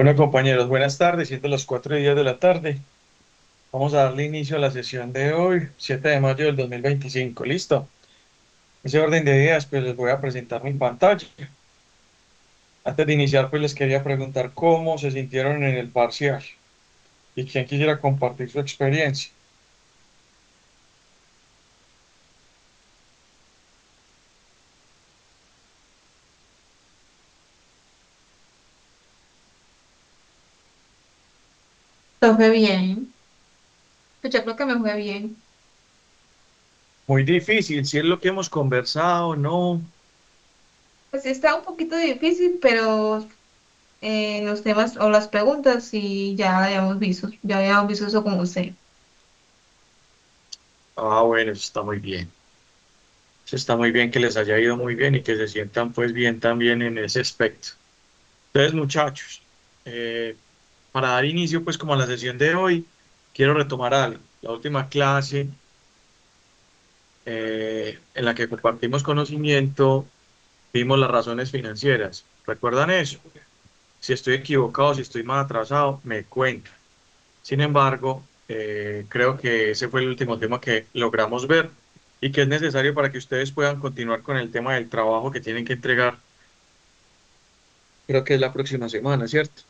Bueno, compañeros, buenas tardes, siendo las 4:10 de la tarde. Vamos a darle inicio a la sesión de hoy, 7 de mayo del 2025. ¿Listo? Ese orden de ideas, pues les voy a presentar mi pantalla. Antes de iniciar, pues les quería preguntar cómo se sintieron en el parcial y quién quisiera compartir su experiencia. Lo fue bien. Pues yo creo que me fue bien. Muy difícil, si es lo que hemos conversado, ¿no? Pues sí está un poquito difícil, pero los temas o las preguntas sí ya habíamos visto eso con usted. Ah, bueno, eso está muy bien. Eso está muy bien que les haya ido muy bien y que se sientan pues bien también en ese aspecto. Entonces, muchachos, para dar inicio pues como a la sesión de hoy, quiero retomar algo. La última clase en la que compartimos conocimiento, vimos las razones financieras. ¿Recuerdan eso? Si estoy equivocado, si estoy más atrasado, me cuentan. Sin embargo, creo que ese fue el último tema que logramos ver y que es necesario para que ustedes puedan continuar con el tema del trabajo que tienen que entregar. Creo que es la próxima semana, ¿cierto?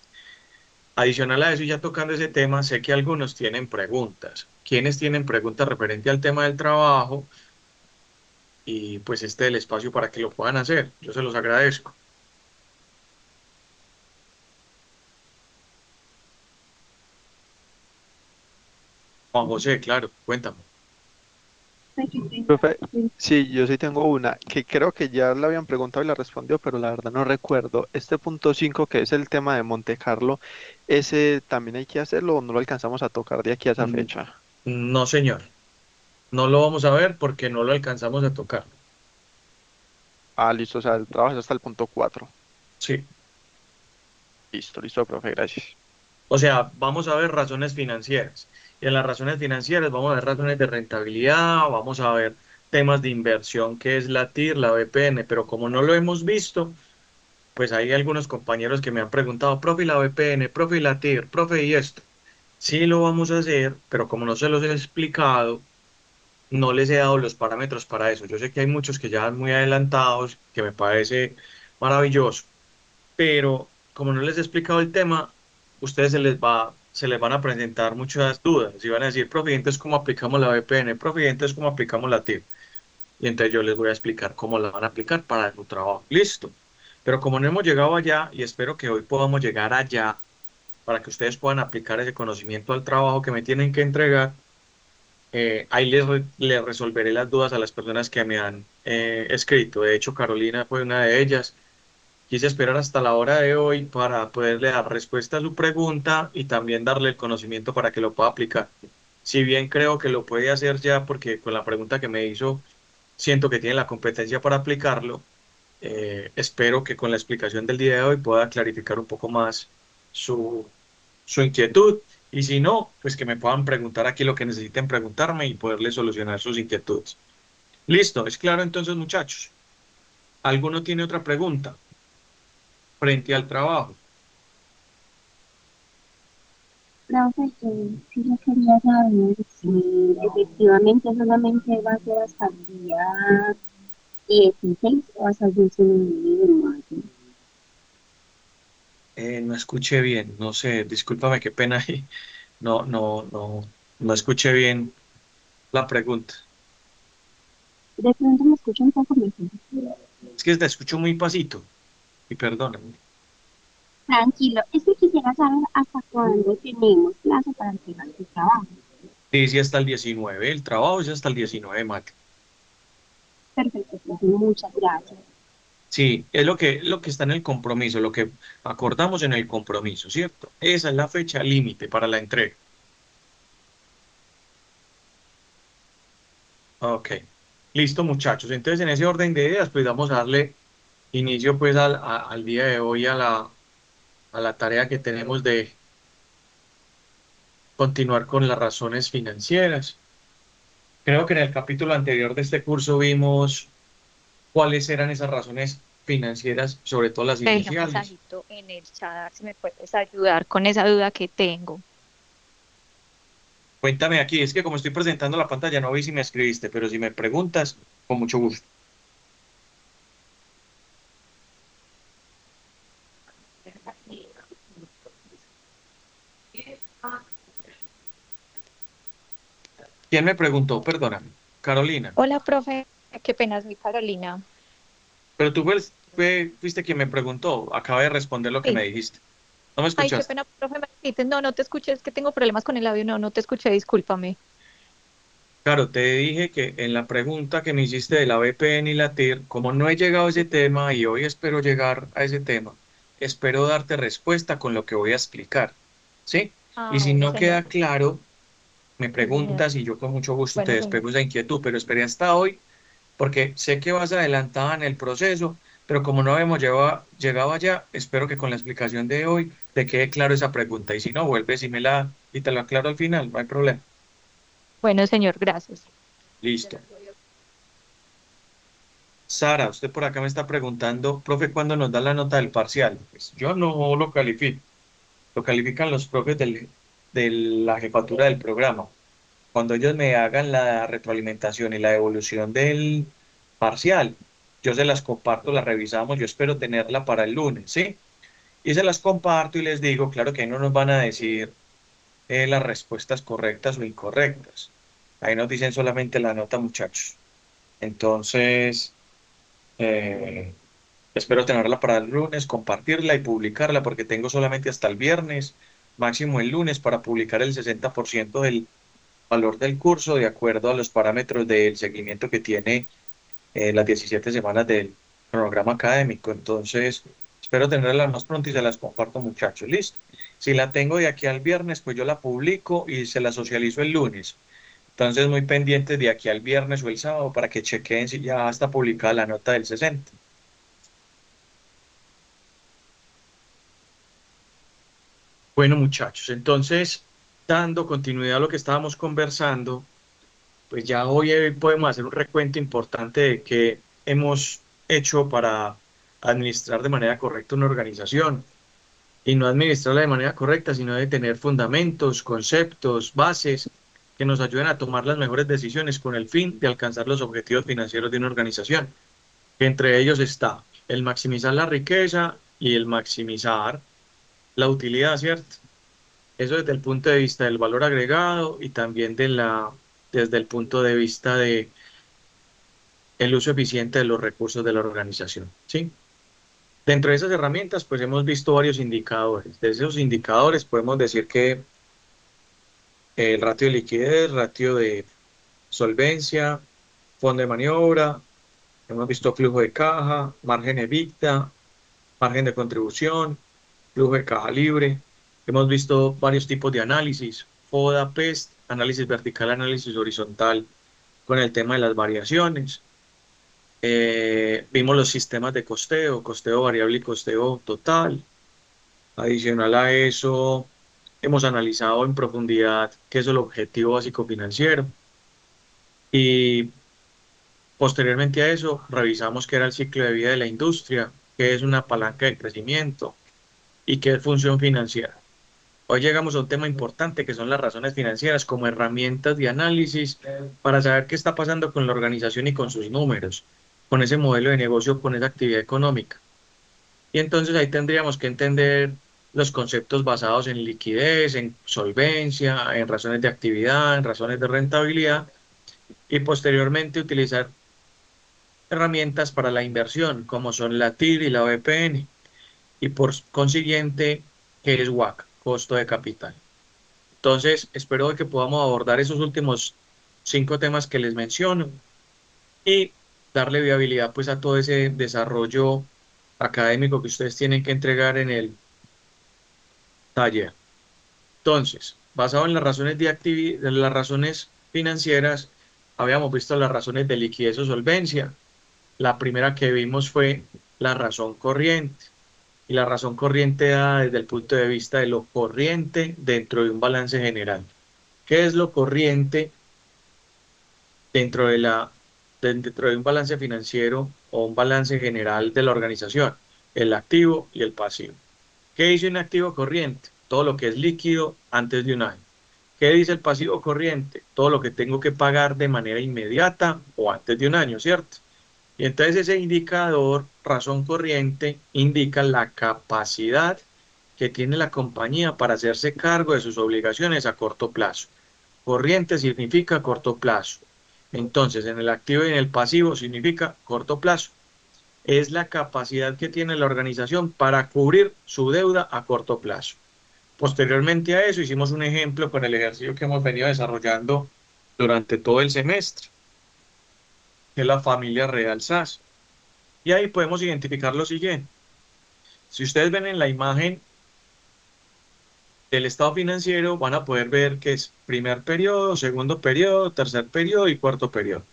Adicional a eso, y ya tocando ese tema, sé que algunos tienen preguntas. ¿Quiénes tienen preguntas referente al tema del trabajo? Y pues este es el espacio para que lo puedan hacer. Yo se los agradezco. Juan José, claro, cuéntame. Profe, sí, yo sí tengo una que creo que ya la habían preguntado y la respondió, pero la verdad no recuerdo. Este punto 5 que es el tema de Monte Carlo, ¿ese también hay que hacerlo o no lo alcanzamos a tocar de aquí a esa Mm, fecha? No, señor. No lo vamos a ver porque no lo alcanzamos a tocar. Ah, listo, o sea, el trabajo es hasta el punto 4. Sí. Listo, listo, profe, gracias. O sea, vamos a ver razones financieras. Y en las razones financieras vamos a ver razones de rentabilidad, vamos a ver temas de inversión, que es la TIR, la VPN, pero como no lo hemos visto, pues hay algunos compañeros que me han preguntado, profe, y la VPN, profe, y la TIR, profe, y esto. Sí lo vamos a hacer, pero como no se los he explicado, no les he dado los parámetros para eso. Yo sé que hay muchos que ya van muy adelantados, que me parece maravilloso, pero como no les he explicado el tema, ustedes se les van a presentar muchas dudas y van a decir, profe, ¿y entonces cómo aplicamos la VPN? Profe, ¿y entonces cómo aplicamos la TIR? Y entonces yo les voy a explicar cómo la van a aplicar para su trabajo. Listo. Pero como no hemos llegado allá, y espero que hoy podamos llegar allá para que ustedes puedan aplicar ese conocimiento al trabajo que me tienen que entregar, ahí les resolveré las dudas a las personas que me han escrito. De hecho, Carolina fue una de ellas. Quise esperar hasta la hora de hoy para poderle dar respuesta a su pregunta y también darle el conocimiento para que lo pueda aplicar. Si bien creo que lo puede hacer ya, porque con la pregunta que me hizo, siento que tiene la competencia para aplicarlo, espero que con la explicación del día de hoy pueda clarificar un poco más su, su inquietud. Y si no, pues que me puedan preguntar aquí lo que necesiten preguntarme y poderle solucionar sus inquietudes. Listo, es claro entonces, muchachos. ¿Alguno tiene otra pregunta frente al trabajo? Profe, yo sí le quería saber si efectivamente solamente va a ser hasta el día 16 o hasta el 19 de mayo. No escuché bien, no sé, discúlpame, qué pena ahí. No escuché bien la pregunta. De pronto me escucha un poco mejor. Es que te escucho muy pasito y perdóname. Tranquilo, es que quisiera saber hasta cuándo tenemos plazo para entregar su trabajo. Dice hasta el 19, el trabajo es hasta el 19 de mayo. Perfecto, profe, muchas gracias. Sí, es lo que está en el compromiso, lo que acordamos en el compromiso, ¿cierto? Esa es la fecha límite para la entrega. Ok, listo muchachos. Entonces en ese orden de ideas, pues vamos a darle inicio pues al día de hoy a la tarea que tenemos de continuar con las razones financieras. Creo que en el capítulo anterior de este curso vimos cuáles eran esas razones financieras, sobre todo las Te dejé un iniciales. mensajito en el chat, a ver si me puedes ayudar con esa duda que tengo. Cuéntame aquí, es que como estoy presentando la pantalla no vi si me escribiste, pero si me preguntas, con mucho gusto. ¿Quién me preguntó? Perdóname. Carolina. Hola, profe, qué pena, soy Carolina. Pero tú fuiste quien me preguntó. Acaba de responder lo que me Sí. dijiste. ¿No me Ay, qué escuchaste? pena, profe, me repites. No, no te escuché, es que tengo problemas con el audio. No, no te escuché, discúlpame. Claro, te dije que en la pregunta que me hiciste de la VPN y la TIR, como no he llegado a ese tema y hoy espero llegar a ese tema, espero darte respuesta con lo que voy a explicar. ¿Sí? Y Ah, si bueno, no queda señor. claro, me Bueno, preguntas y yo con mucho gusto te bueno, señor. despejo esa inquietud, pero esperé hasta hoy porque sé que vas adelantada en el proceso, pero como no hemos llegado allá, espero que con la explicación de hoy te quede claro esa pregunta. Y si no, vuelves y te lo aclaro al final, no hay problema. Bueno, señor, gracias. Listo. Sara, usted por acá me está preguntando, profe, ¿cuándo nos da la nota del parcial? Pues yo no lo califico, lo califican los profes de la jefatura del programa. Cuando ellos me hagan la retroalimentación y la evolución del parcial, yo se las comparto, las revisamos, yo espero tenerla para el lunes, ¿sí? Y se las comparto y les digo, claro que ahí no nos van a decir las respuestas correctas o incorrectas. Ahí nos dicen solamente la nota, muchachos. Entonces, eh, espero tenerla para el lunes, compartirla y publicarla porque tengo solamente hasta el viernes, máximo el lunes, para publicar el 60% del valor del curso de acuerdo a los parámetros del seguimiento que tiene las 17 semanas del cronograma académico. Entonces, espero tenerla más pronto y se las comparto, muchachos. Listo. Si la tengo de aquí al viernes, pues yo la publico y se la socializo el lunes. Entonces, muy pendientes de aquí al viernes o el sábado para que chequeen si ya está publicada la nota del 60. Bueno, muchachos, entonces, dando continuidad a lo que estábamos conversando, pues ya hoy podemos hacer un recuento importante de qué hemos hecho para administrar de manera correcta una organización y no administrarla de manera correcta, sino de tener fundamentos, conceptos, bases que nos ayuden a tomar las mejores decisiones con el fin de alcanzar los objetivos financieros de una organización. Que entre ellos está el maximizar la riqueza y el maximizar la utilidad, ¿cierto? Eso desde el punto de vista del valor agregado y también desde el punto de vista de el uso eficiente de los recursos de la organización, ¿sí? Dentro de esas herramientas, pues hemos visto varios indicadores. De esos indicadores podemos decir que el ratio de liquidez, ratio de solvencia, fondo de maniobra, hemos visto flujo de caja, margen EBITDA, margen de contribución, flujo de caja libre. Hemos visto varios tipos de análisis, FODA, PEST, análisis vertical, análisis horizontal, con el tema de las variaciones. Vimos los sistemas de costeo, costeo variable y costeo total. Adicional a eso, hemos analizado en profundidad qué es el objetivo básico financiero y posteriormente a eso revisamos qué era el ciclo de vida de la industria, qué es una palanca de crecimiento y qué es función financiera. Hoy llegamos a un tema importante que son las razones financieras como herramientas de análisis para saber qué está pasando con la organización y con sus números, con ese modelo de negocio, con esa actividad económica. Y entonces ahí tendríamos que entender los conceptos basados en liquidez, en solvencia, en razones de actividad, en razones de rentabilidad y posteriormente utilizar herramientas para la inversión como son la TIR y la VPN y por consiguiente, ¿qué es WACC? Costo de capital. Entonces, espero que podamos abordar esos últimos 5 temas que les menciono y darle viabilidad pues a todo ese desarrollo académico que ustedes tienen que entregar en el taller. Entonces, basado en las razones en las razones financieras, habíamos visto las razones de liquidez o solvencia. La primera que vimos fue la razón corriente. Y la razón corriente da desde el punto de vista de lo corriente dentro de un balance general. ¿Qué es lo corriente dentro de la dentro de un balance financiero o un balance general de la organización, el activo y el pasivo. ¿Qué dice un activo corriente? Todo lo que es líquido antes de un año. ¿Qué dice el pasivo corriente? Todo lo que tengo que pagar de manera inmediata o antes de un año, ¿cierto? Y entonces ese indicador, razón corriente, indica la capacidad que tiene la compañía para hacerse cargo de sus obligaciones a corto plazo. Corriente significa corto plazo. Entonces, en el activo y en el pasivo significa corto plazo. Es la capacidad que tiene la organización para cubrir su deuda a corto plazo. Posteriormente a eso, hicimos un ejemplo con el ejercicio que hemos venido desarrollando durante todo el semestre, que es la familia Real SAS. Y ahí podemos identificar lo siguiente. Si ustedes ven en la imagen del estado financiero, van a poder ver que es primer periodo, segundo periodo, tercer periodo y cuarto periodo.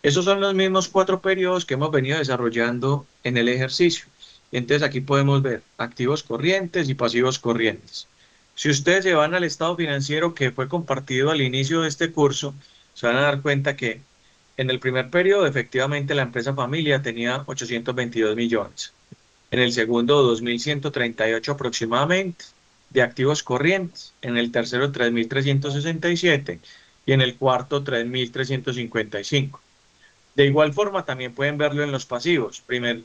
Esos son los mismos 4 periodos que hemos venido desarrollando en el ejercicio. Entonces aquí podemos ver activos corrientes y pasivos corrientes. Si ustedes se van al estado financiero que fue compartido al inicio de este curso, se van a dar cuenta que en el primer periodo efectivamente la empresa familia tenía 822 millones. En el segundo 2.138 aproximadamente de activos corrientes. En el tercero 3.367 y en el cuarto 3.355. De igual forma, también pueden verlo en los pasivos. Primer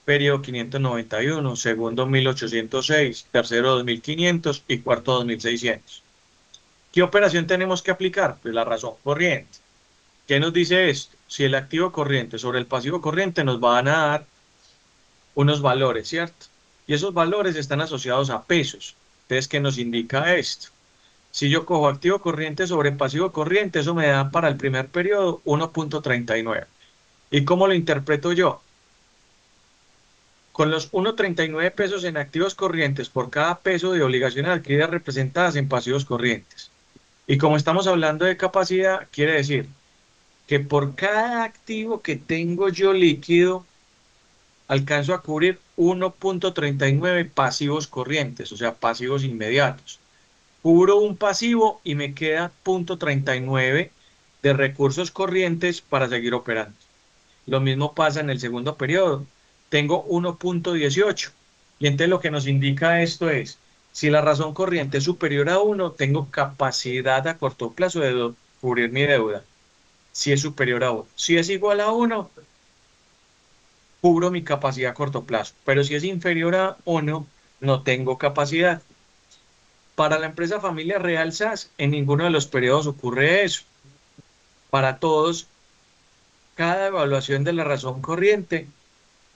periodo 591, segundo 1806, tercero 2500 y cuarto 2600. ¿Qué operación tenemos que aplicar? Pues la razón corriente. ¿Qué nos dice esto? Si el activo corriente sobre el pasivo corriente nos van a dar unos valores, ¿cierto? Y esos valores están asociados a pesos. Entonces, ¿qué nos indica esto? Si yo cojo activo corriente sobre pasivo corriente, eso me da para el primer periodo 1.39. ¿Y cómo lo interpreto yo? Con los 1.39 pesos en activos corrientes por cada peso de obligaciones adquiridas representadas en pasivos corrientes. Y como estamos hablando de capacidad, quiere decir que por cada activo que tengo yo líquido, alcanzo a cubrir 1.39 pasivos corrientes, o sea, pasivos inmediatos. Cubro un pasivo y me queda 0.39 de recursos corrientes para seguir operando. Lo mismo pasa en el segundo periodo. Tengo 1.18. Y entonces lo que nos indica esto es, si la razón corriente es superior a 1, tengo capacidad a corto plazo de cubrir mi deuda. Si es superior a 1. Si es igual a 1, cubro mi capacidad a corto plazo. Pero si es inferior a 1, no tengo capacidad. Para la empresa Familia Real SAS, en ninguno de los periodos ocurre eso. Para todos, cada evaluación de la razón corriente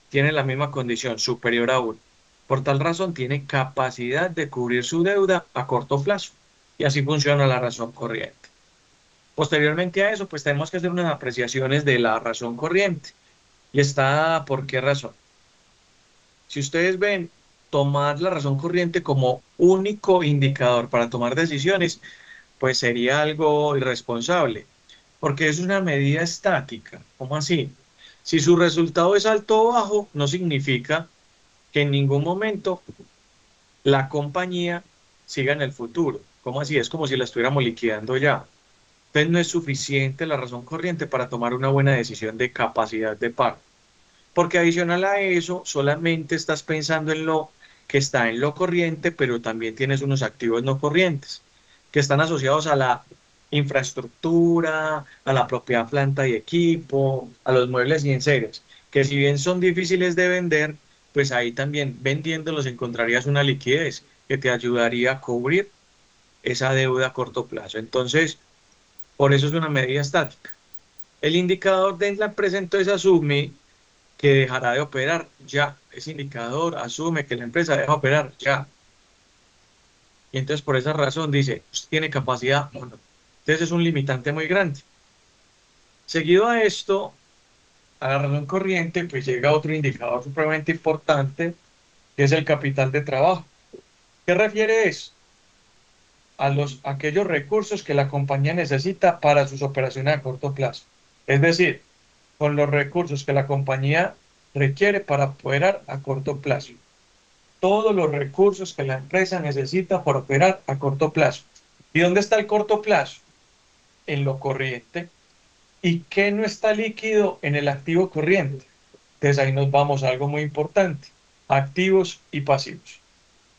tiene la misma condición, superior a 1. Por tal razón, tiene capacidad de cubrir su deuda a corto plazo. Y así funciona la razón corriente. Posteriormente a eso, pues tenemos que hacer unas apreciaciones de la razón corriente. Y está, ¿por qué razón? Si ustedes ven, tomar la razón corriente como único indicador para tomar decisiones, pues sería algo irresponsable, porque es una medida estática. ¿Cómo así? Si su resultado es alto o bajo, no significa que en ningún momento la compañía siga en el futuro. ¿Cómo así? Es como si la estuviéramos liquidando ya. Entonces no es suficiente la razón corriente para tomar una buena decisión de capacidad de pago. Porque adicional a eso, solamente estás pensando en lo que está en lo corriente, pero también tienes unos activos no corrientes, que están asociados a la infraestructura, a la propia planta y equipo, a los muebles y enseres, que si bien son difíciles de vender, pues ahí también vendiéndolos encontrarías una liquidez que te ayudaría a cubrir esa deuda a corto plazo. Entonces, por eso es una medida estática. El indicador de la empresa entonces asume que dejará de operar ya. Ese indicador asume que la empresa deja de operar ya. Y entonces por esa razón dice, ¿usted tiene capacidad o no? Entonces es un limitante muy grande. Seguido a esto, a la razón corriente, pues llega otro indicador supremamente importante, que es el capital de trabajo. ¿Qué refiere eso? A aquellos recursos que la compañía necesita para sus operaciones a corto plazo. Es decir, con los recursos que la compañía requiere para operar a corto plazo. Todos los recursos que la empresa necesita para operar a corto plazo. ¿Y dónde está el corto plazo? En lo corriente. ¿Y qué no está líquido en el activo corriente? Entonces ahí nos vamos a algo muy importante, activos y pasivos.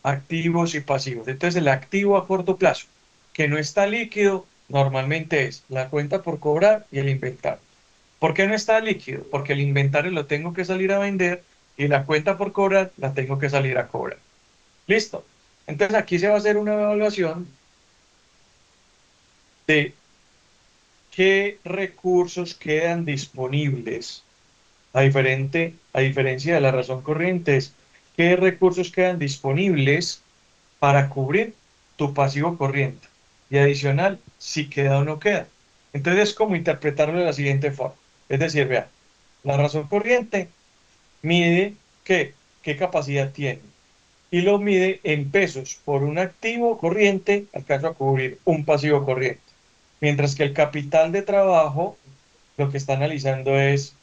Activos y pasivos. Entonces el activo a corto plazo que no está líquido normalmente es la cuenta por cobrar y el inventario. ¿Por qué no está líquido? Porque el inventario lo tengo que salir a vender y la cuenta por cobrar la tengo que salir a cobrar. ¿Listo? Entonces aquí se va a hacer una evaluación de qué recursos quedan disponibles. A diferencia de la razón corriente, es qué recursos quedan disponibles para cubrir tu pasivo corriente. Y adicional, si queda o no queda. Entonces es como interpretarlo de la siguiente forma. Es decir, vea, la razón corriente mide qué capacidad tiene y lo mide en pesos. Por un activo corriente alcanzo a cubrir un pasivo corriente. Mientras que el capital de trabajo lo que está analizando es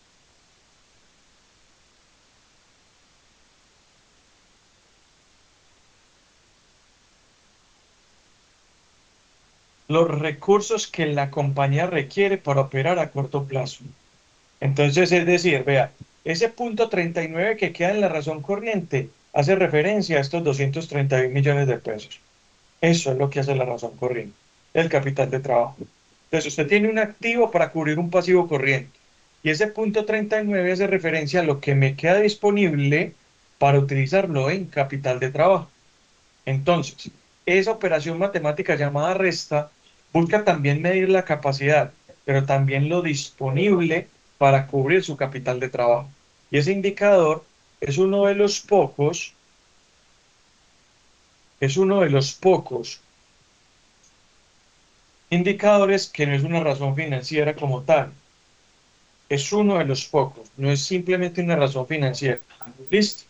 los recursos que la compañía requiere para operar a corto plazo. Entonces, es decir, vea, ese punto 39 que queda en la razón corriente hace referencia a estos 231 millones de pesos. Eso es lo que hace la razón corriente, el capital de trabajo. Entonces, usted tiene un activo para cubrir un pasivo corriente. Y ese punto 39 hace referencia a lo que me queda disponible para utilizarlo en capital de trabajo. Entonces, esa operación matemática llamada resta busca también medir la capacidad, pero también lo disponible para cubrir su capital de trabajo. Y ese indicador es uno de los pocos, es uno de los pocos indicadores que no es una razón financiera como tal. Es uno de los pocos, no es simplemente una razón financiera. ¿Listo?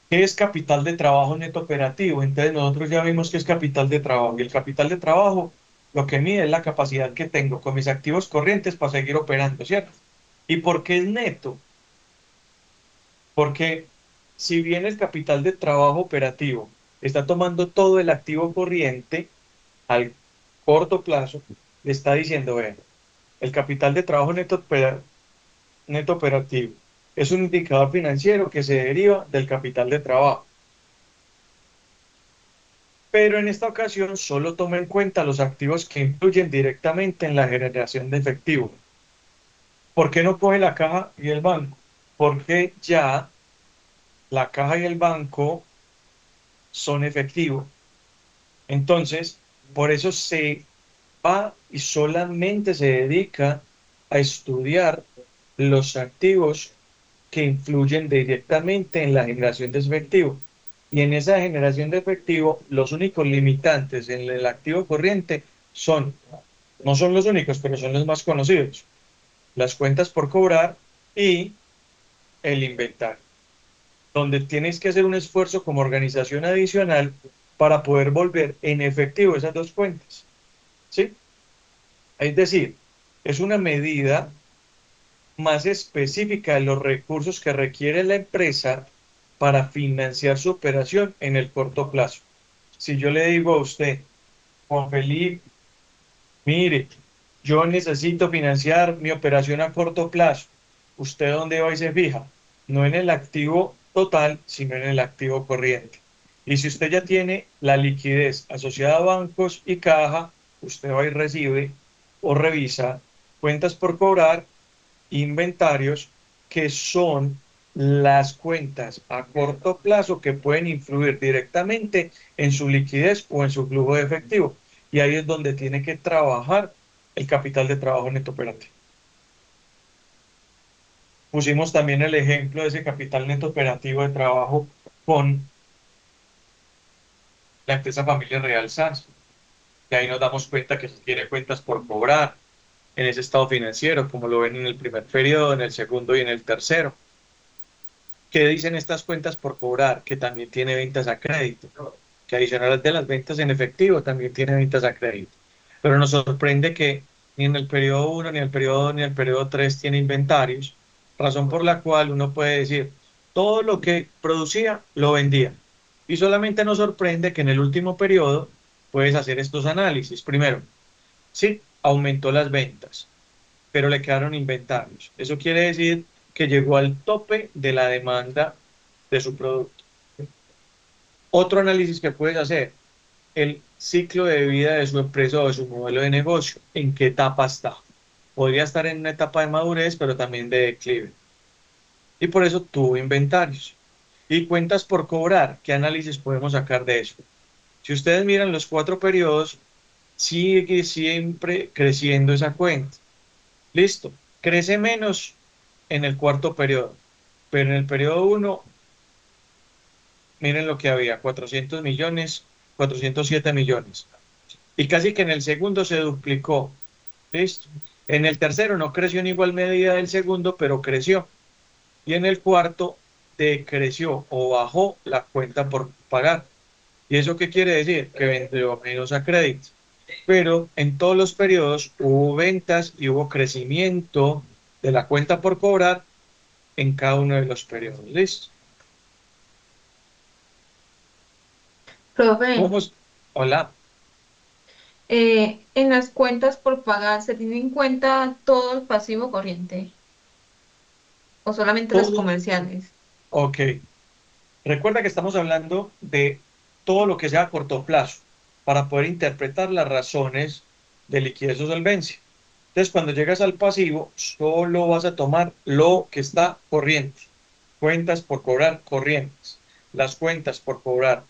¿Qué es capital de trabajo neto operativo? Entonces nosotros ya vimos que es capital de trabajo. Y el capital de trabajo lo que mide es la capacidad que tengo con mis activos corrientes para seguir operando, ¿cierto? ¿Y por qué es neto? Porque si bien el capital de trabajo operativo está tomando todo el activo corriente al corto plazo, le está diciendo, vean, el capital de trabajo neto operativo es un indicador financiero que se deriva del capital de trabajo. Pero en esta ocasión solo toma en cuenta los activos que influyen directamente en la generación de efectivo. ¿Por qué no coge la caja y el banco? Porque ya la caja y el banco son efectivos. Entonces, por eso se va y solamente se dedica a estudiar los activos que influyen directamente en la generación de efectivo. Y en esa generación de efectivo, los únicos limitantes en el activo corriente son, no son los únicos, pero son los más conocidos, las cuentas por cobrar y el inventario, donde tienes que hacer un esfuerzo como organización adicional para poder volver en efectivo esas dos cuentas. ¿Sí? Es decir, es una medida más específica de los recursos que requiere la empresa para financiar su operación en el corto plazo. Si yo le digo a usted, Juan Felipe, mire, yo necesito financiar mi operación a corto plazo, ¿usted dónde va y se fija? No en el activo total, sino en el activo corriente. Y si usted ya tiene la liquidez asociada a bancos y caja, usted va y recibe o revisa cuentas por cobrar, inventarios, que son las cuentas a corto plazo que pueden influir directamente en su liquidez o en su flujo de efectivo. Y ahí es donde tiene que trabajar el capital de trabajo neto operativo. Pusimos también el ejemplo de ese capital neto operativo de trabajo con la empresa Familia Real SAS. Y ahí nos damos cuenta que se tiene cuentas por cobrar en ese estado financiero, como lo ven en el primer periodo, en el segundo y en el tercero. ¿Qué dicen estas cuentas por cobrar? Que también tiene ventas a crédito, ¿no? Que adicional de las ventas en efectivo, también tiene ventas a crédito. Pero nos sorprende que ni en el periodo 1, ni en el periodo 2, ni en el periodo 3 tiene inventarios, razón por la cual uno puede decir, todo lo que producía lo vendía. Y solamente nos sorprende que en el último periodo puedes hacer estos análisis. Primero, sí, aumentó las ventas, pero le quedaron inventarios. Eso quiere decir que llegó al tope de la demanda de su producto. Otro análisis que puedes hacer, el ciclo de vida de su empresa o de su modelo de negocio, en qué etapa está. Podría estar en una etapa de madurez, pero también de declive. Y por eso tuvo inventarios. Y cuentas por cobrar, ¿qué análisis podemos sacar de eso? Si ustedes miran los 4 periodos, sigue siempre creciendo esa cuenta. Listo. Crece menos en el cuarto periodo, pero en el periodo 1, miren lo que había, 400 millones, 407 millones. Y casi que en el segundo se duplicó. Listo. En el tercero no creció en igual medida del segundo, pero creció. Y en el cuarto decreció o bajó la cuenta por pagar. ¿Y eso qué quiere decir? Que vendió menos a crédito. Pero en todos los periodos hubo ventas y hubo crecimiento de la cuenta por cobrar en cada uno de los periodos. ¿Listo? Profe, Vamos. Hola. en las cuentas por pagar, ¿se tiene en cuenta todo el pasivo corriente o solamente los Todo. comerciales? Ok. Recuerda que estamos hablando de todo lo que sea a corto plazo para poder interpretar las razones de liquidez o solvencia. Entonces, cuando llegas al pasivo, solo vas a tomar lo que está corriente. Cuentas por cobrar corrientes. Las cuentas por cobrar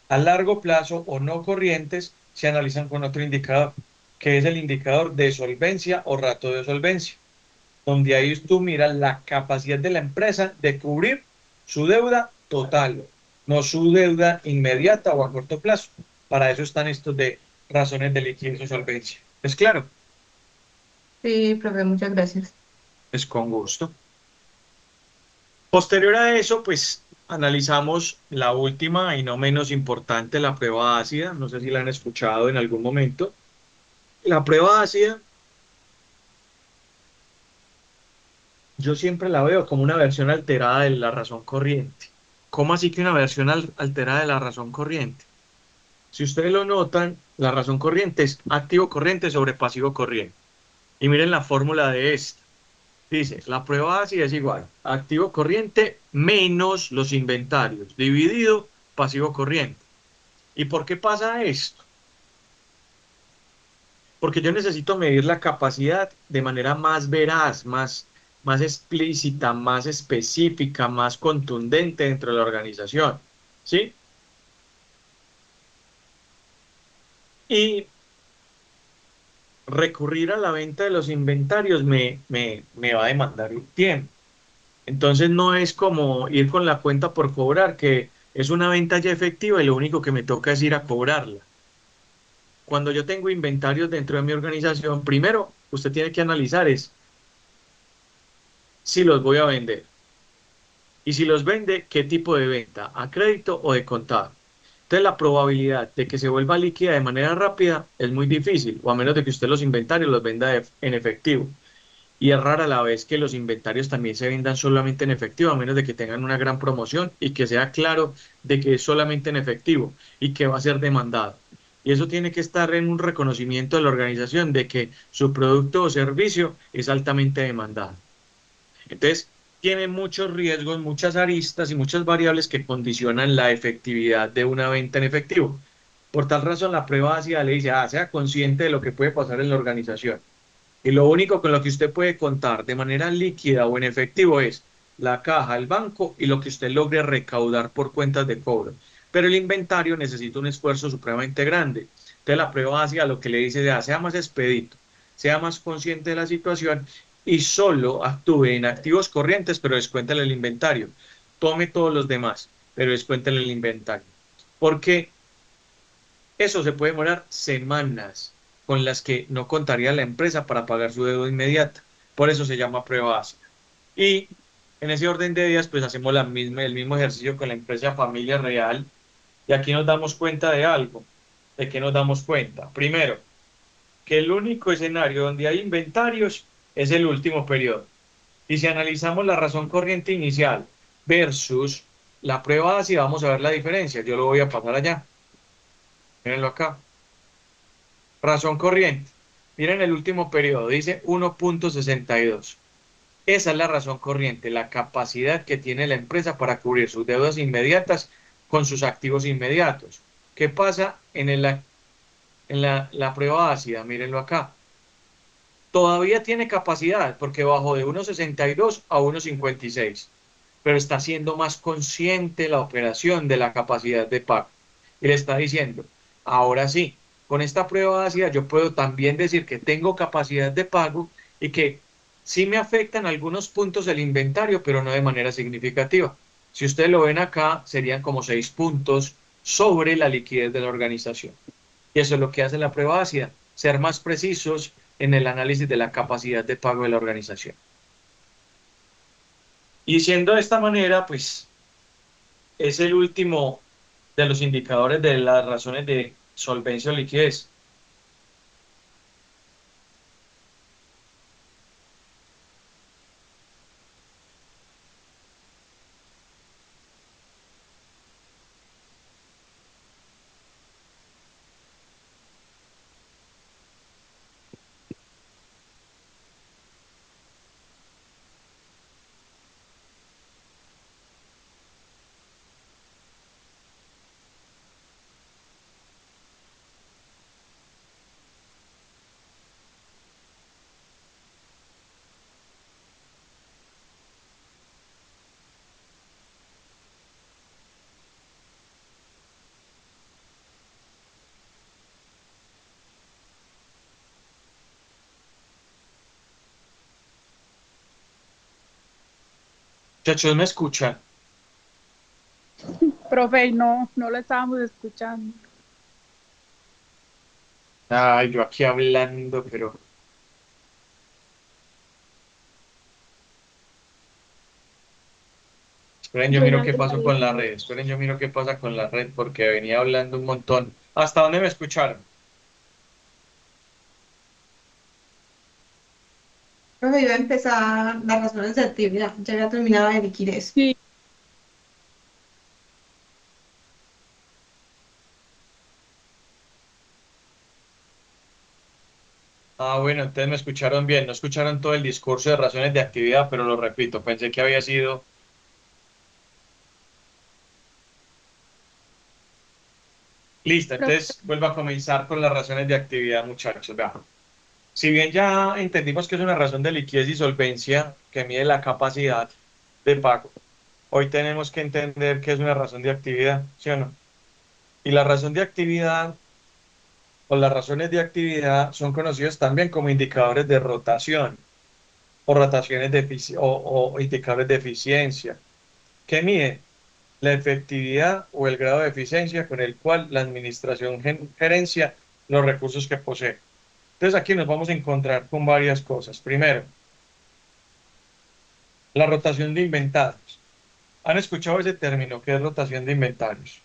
a largo plazo o no corrientes se analizan con otro indicador, que es el indicador de solvencia o rato de solvencia, donde ahí tú miras la capacidad de la empresa de cubrir su deuda total, no su deuda inmediata o a corto plazo. Para eso están estos de razones de liquidez o solvencia. ¿Es claro? Sí, profe, muchas gracias. Es con gusto. Posterior a eso, pues analizamos la última y no menos importante, la prueba ácida. No sé si la han escuchado en algún momento. La prueba ácida, yo siempre la veo como una versión alterada de la razón corriente. ¿Cómo así que una versión alterada de la razón corriente? Si ustedes lo notan, la razón corriente es activo corriente sobre pasivo corriente. Y miren la fórmula de esta. Dice, la prueba ácida es igual a activo corriente menos los inventarios, dividido pasivo corriente. ¿Y por qué pasa esto? Porque yo necesito medir la capacidad de manera más veraz, más explícita, más específica, más contundente dentro de la organización. ¿Sí? Y recurrir a la venta de los inventarios me va a demandar un tiempo. Entonces no es como ir con la cuenta por cobrar, que es una venta ya efectiva y lo único que me toca es ir a cobrarla. Cuando yo tengo inventarios dentro de mi organización, primero usted tiene que analizar es si los voy a vender. Y si los vende, ¿qué tipo de venta? ¿A crédito o de contado? Entonces la probabilidad de que se vuelva líquida de manera rápida es muy difícil, o a menos de que usted los inventarios los venda en efectivo. Y es rara la vez que los inventarios también se vendan solamente en efectivo, a menos de que tengan una gran promoción y que sea claro de que es solamente en efectivo y que va a ser demandado. Y eso tiene que estar en un reconocimiento de la organización de que su producto o servicio es altamente demandado. Entonces, tiene muchos riesgos, muchas aristas y muchas variables que condicionan la efectividad de una venta en efectivo. Por tal razón, la prueba ácida le dice, sea consciente de lo que puede pasar en la organización. Y lo único con lo que usted puede contar de manera líquida o en efectivo es la caja, el banco y lo que usted logre recaudar por cuentas de cobro. Pero el inventario necesita un esfuerzo supremamente grande. Entonces la prueba ácida lo que le dice es, sea más expedito, sea más consciente de la situación y solo actúe en activos corrientes, pero descuéntale el inventario. Tome todos los demás, pero descuéntale el inventario. Porque eso se puede demorar semanas con las que no contaría la empresa para pagar su deuda inmediata. Por eso se llama prueba ácida. Y en ese orden de días, pues hacemos el mismo ejercicio con la empresa Familia Real. Y aquí nos damos cuenta de algo. ¿De qué nos damos cuenta? Primero, que el único escenario donde hay inventarios es el último periodo. Y si analizamos la razón corriente inicial versus la prueba ácida, vamos a ver la diferencia. Yo lo voy a pasar allá. Mírenlo acá. Razón corriente. Miren el último periodo, dice 1.62. Esa es la razón corriente, la capacidad que tiene la empresa para cubrir sus deudas inmediatas con sus activos inmediatos. ¿Qué pasa en la prueba ácida? Mírenlo acá. Todavía tiene capacidad porque bajó de 1.62 a 1.56, pero está siendo más consciente la operación de la capacidad de pago. Y le está diciendo, ahora sí, con esta prueba ácida yo puedo también decir que tengo capacidad de pago y que sí me afectan algunos puntos el inventario, pero no de manera significativa. Si ustedes lo ven acá, serían como 6 puntos sobre la liquidez de la organización. Y eso es lo que hace la prueba ácida, ser más precisos en el análisis de la capacidad de pago de la organización. Y siendo de esta manera, pues es el último de los indicadores de las razones de solvencia o liquidez. Muchachos, ¿me escuchan? Profe, no, no lo estábamos escuchando. Ay, yo aquí hablando, pero... Esperen, yo Yo miro ya qué le pasó con la dije, red. Esperen, yo miro qué pasa con la red porque venía hablando un montón. ¿Hasta dónde me escucharon? Profe, iba a empezar las razones de actividad. Ya había terminado de liquidez. sí, Ah, bueno, entonces me escucharon bien. No escucharon todo el discurso de razones de actividad, pero lo repito, pensé que había sido... Listo, profe, entonces vuelvo a comenzar con las razones de actividad, muchachos. Vean. Si bien ya entendimos que es una razón de liquidez y solvencia que mide la capacidad de pago, hoy tenemos que entender que es una razón de actividad, ¿sí o no? Y la razón de actividad o las razones de actividad son conocidos también como indicadores de rotación o rotaciones de o indicadores de eficiencia, que miden la efectividad o el grado de eficiencia con el cual la administración gerencia los recursos que posee. Entonces aquí nos vamos a encontrar con varias cosas. Primero, la rotación de inventarios. ¿Han escuchado ese término? ¿Qué es rotación de inventarios?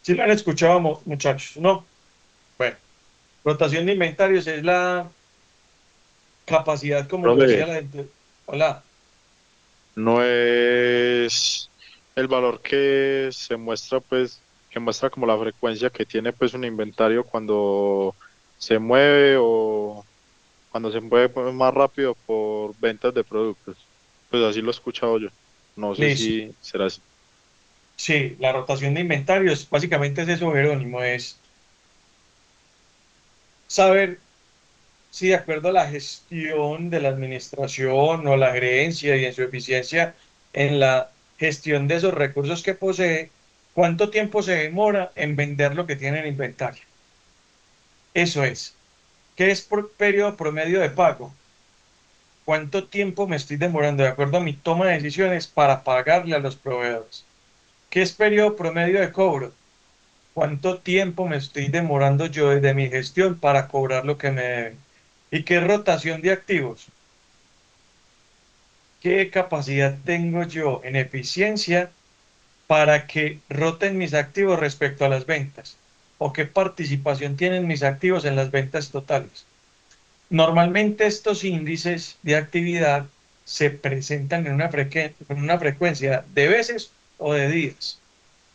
¿Sí lo han escuchado, muchachos? No. Bueno, rotación de inventarios es la capacidad, como lo Profe, decía la gente. Hola. no es el valor que se muestra, pues, que muestra como la frecuencia que tiene, pues, un inventario cuando se mueve o cuando se mueve pues, más rápido por ventas de productos. Pues así lo he escuchado yo. No sé Listo. si será así. Sí, la rotación de inventarios, básicamente es eso, Jerónimo, es saber si de acuerdo a la gestión de la administración o la gerencia y en su eficiencia en la gestión de esos recursos que posee, cuánto tiempo se demora en vender lo que tiene en inventario. Eso es. ¿Qué es por periodo promedio de pago? ¿Cuánto tiempo me estoy demorando de acuerdo a mi toma de decisiones para pagarle a los proveedores? ¿Qué es periodo promedio de cobro? ¿Cuánto tiempo me estoy demorando yo desde mi gestión para cobrar lo que me deben? ¿Y qué rotación de activos? ¿Qué capacidad tengo yo en eficiencia para que roten mis activos respecto a las ventas? o qué participación tienen mis activos en las ventas totales. Normalmente estos índices de actividad se presentan en una frecuencia de veces o de días.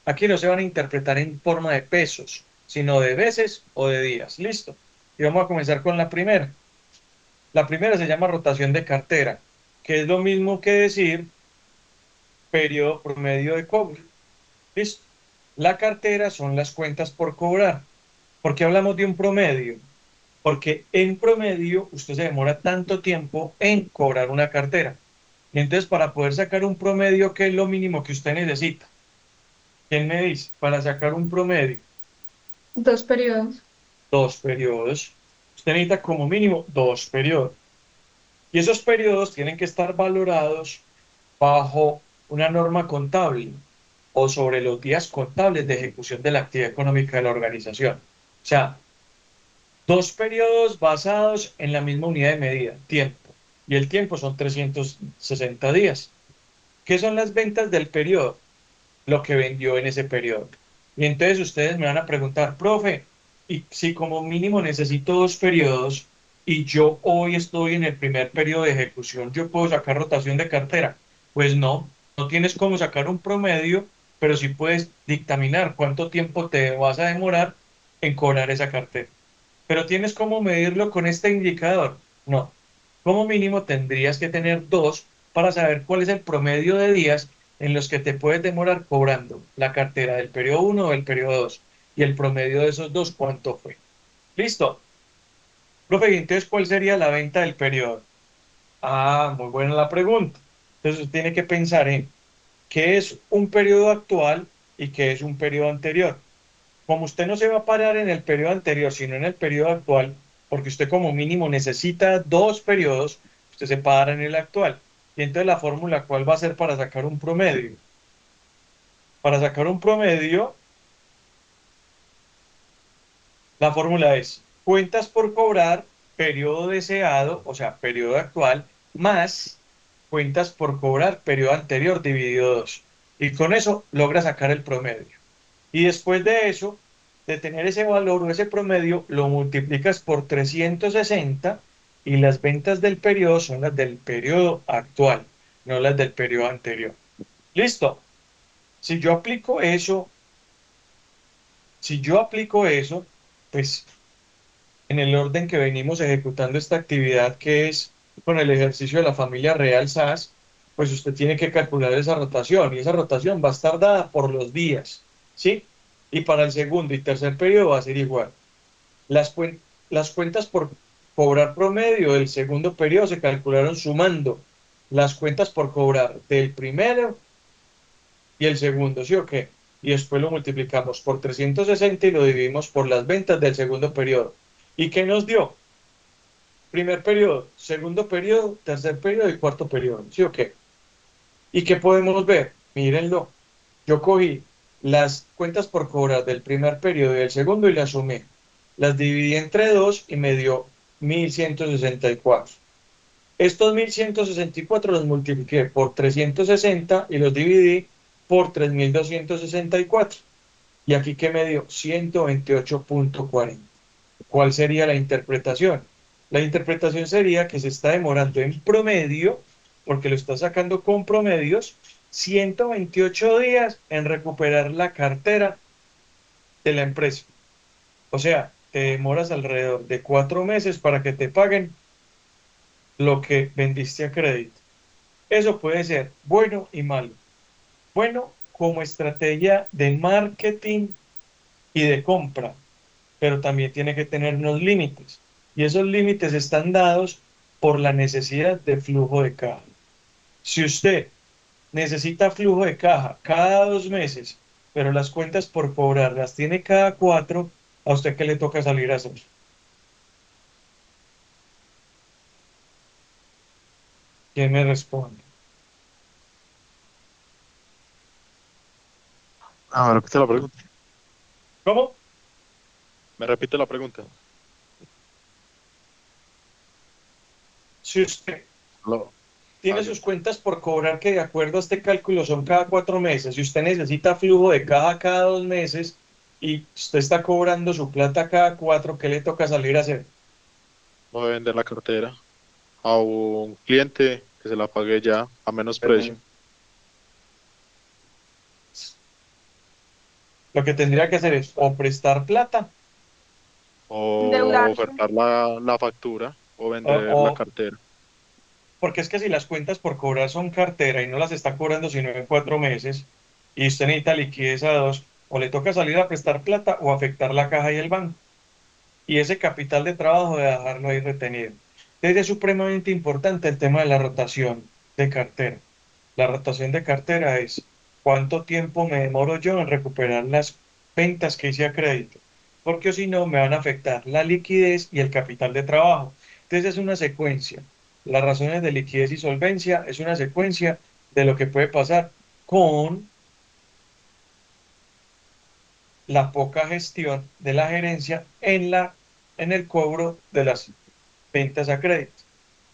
Aquí no se van a interpretar en forma de pesos, sino de veces o de días. Listo. Y vamos a comenzar con la primera. La primera se llama rotación de cartera, que es lo mismo que decir periodo promedio de cobro. Listo. La cartera son las cuentas por cobrar. ¿Por qué hablamos de un promedio? Porque en promedio usted se demora tanto tiempo en cobrar una cartera. Y entonces para poder sacar un promedio, ¿qué es lo mínimo que usted necesita? ¿Quién me dice? Para sacar un promedio, 2 periodos. 2 periodos. Usted necesita como mínimo 2 periodos. Y esos periodos tienen que estar valorados bajo una norma contable o sobre los días contables de ejecución de la actividad económica de la organización. O sea, 2 periodos basados en la misma unidad de medida, tiempo. Y el tiempo son 360 días. ¿Qué son las ventas del periodo? Lo que vendió en ese periodo. Y entonces ustedes me van a preguntar, profe, y si como mínimo necesito 2 periodos y yo hoy estoy en el primer periodo de ejecución, ¿yo puedo sacar rotación de cartera? Pues no, no tienes cómo sacar un promedio, pero sí puedes dictaminar cuánto tiempo te vas a demorar en cobrar esa cartera. Pero tienes cómo medirlo con este indicador. No, como mínimo tendrías que tener dos para saber cuál es el promedio de días en los que te puedes demorar cobrando la cartera del periodo 1 o del periodo 2 y el promedio de esos dos, ¿cuánto fue? ¿Listo? Profe, ¿y entonces cuál sería la venta del periodo? Ah, muy buena la pregunta. Entonces usted tiene que pensar en qué es un periodo actual y qué es un periodo anterior. Como usted no se va a parar en el periodo anterior, sino en el periodo actual, porque usted como mínimo necesita 2 periodos, usted se para en el actual. Y entonces la fórmula, ¿cuál va a ser para sacar un promedio? Para sacar un promedio, la fórmula es cuentas por cobrar, periodo deseado, o sea, periodo actual, más cuentas por cobrar, periodo anterior dividido 2. Y con eso logra sacar el promedio. Y después de eso, de tener ese valor o ese promedio, lo multiplicas por 360 y las ventas del periodo son las del periodo actual, no las del periodo anterior. Listo. Si yo aplico eso, si yo aplico eso, pues en el orden que venimos ejecutando esta actividad que es con el ejercicio de la familia real SAS, pues usted tiene que calcular esa rotación y esa rotación va a estar dada por los días, ¿sí? Y para el segundo y tercer periodo va a ser igual. Las, las cuentas por cobrar promedio del segundo periodo se calcularon sumando las cuentas por cobrar del primero y el segundo, ¿sí o qué? Y después lo multiplicamos por 360 y lo dividimos por las ventas del segundo periodo. ¿Y qué nos dio? Primer periodo, segundo periodo, tercer periodo y cuarto periodo, ¿sí o qué? ¿Y qué podemos ver? Mírenlo. Yo cogí las cuentas por cobrar del primer periodo y del segundo y las sumé. Las dividí entre dos y me dio 1164. Estos 1164 los multipliqué por 360 y los dividí por 3264. Y aquí que me dio 128.40. ¿Cuál sería la interpretación? La interpretación sería que se está demorando en promedio, porque lo está sacando con promedios, 128 días en recuperar la cartera de la empresa. O sea, te demoras alrededor de 4 meses para que te paguen lo que vendiste a crédito. Eso puede ser bueno y malo. Bueno, como estrategia de marketing y de compra, pero también tiene que tener unos límites. Y esos límites están dados por la necesidad de flujo de caja. Si usted necesita flujo de caja cada 2 meses, pero las cuentas por cobrar las tiene cada 4, ¿a usted qué le toca salir a hacer? ¿Quién me responde? Ah, me repite la pregunta. ¿Cómo? Me repite la pregunta. Si usted Lo- tiene ya. sus cuentas por cobrar que de acuerdo a este cálculo son cada 4 meses, si usted necesita flujo de caja cada 2 meses, y usted está cobrando su plata cada 4, ¿qué le toca salir a hacer? Voy a vender la cartera a un cliente que se la pague ya a menos precio. Lo que tendría que hacer es o prestar plata O Endeudarse. ofertar la factura o o, vender la o- cartera. porque es que si las cuentas por cobrar son cartera y no las está cobrando sino en 4 meses y usted necesita liquidez a 2, o le toca salir a prestar plata o afectar la caja y el banco. Y ese capital de trabajo de dejarlo ahí retenido. Entonces es supremamente importante el tema de la rotación de cartera. La rotación de cartera es cuánto tiempo me demoro yo en recuperar las ventas que hice a crédito, porque si no me van a afectar la liquidez y el capital de trabajo. Entonces es una secuencia. Las razones de liquidez y solvencia es una secuencia de lo que puede pasar con la poca gestión de la gerencia en el cobro de las ventas a crédito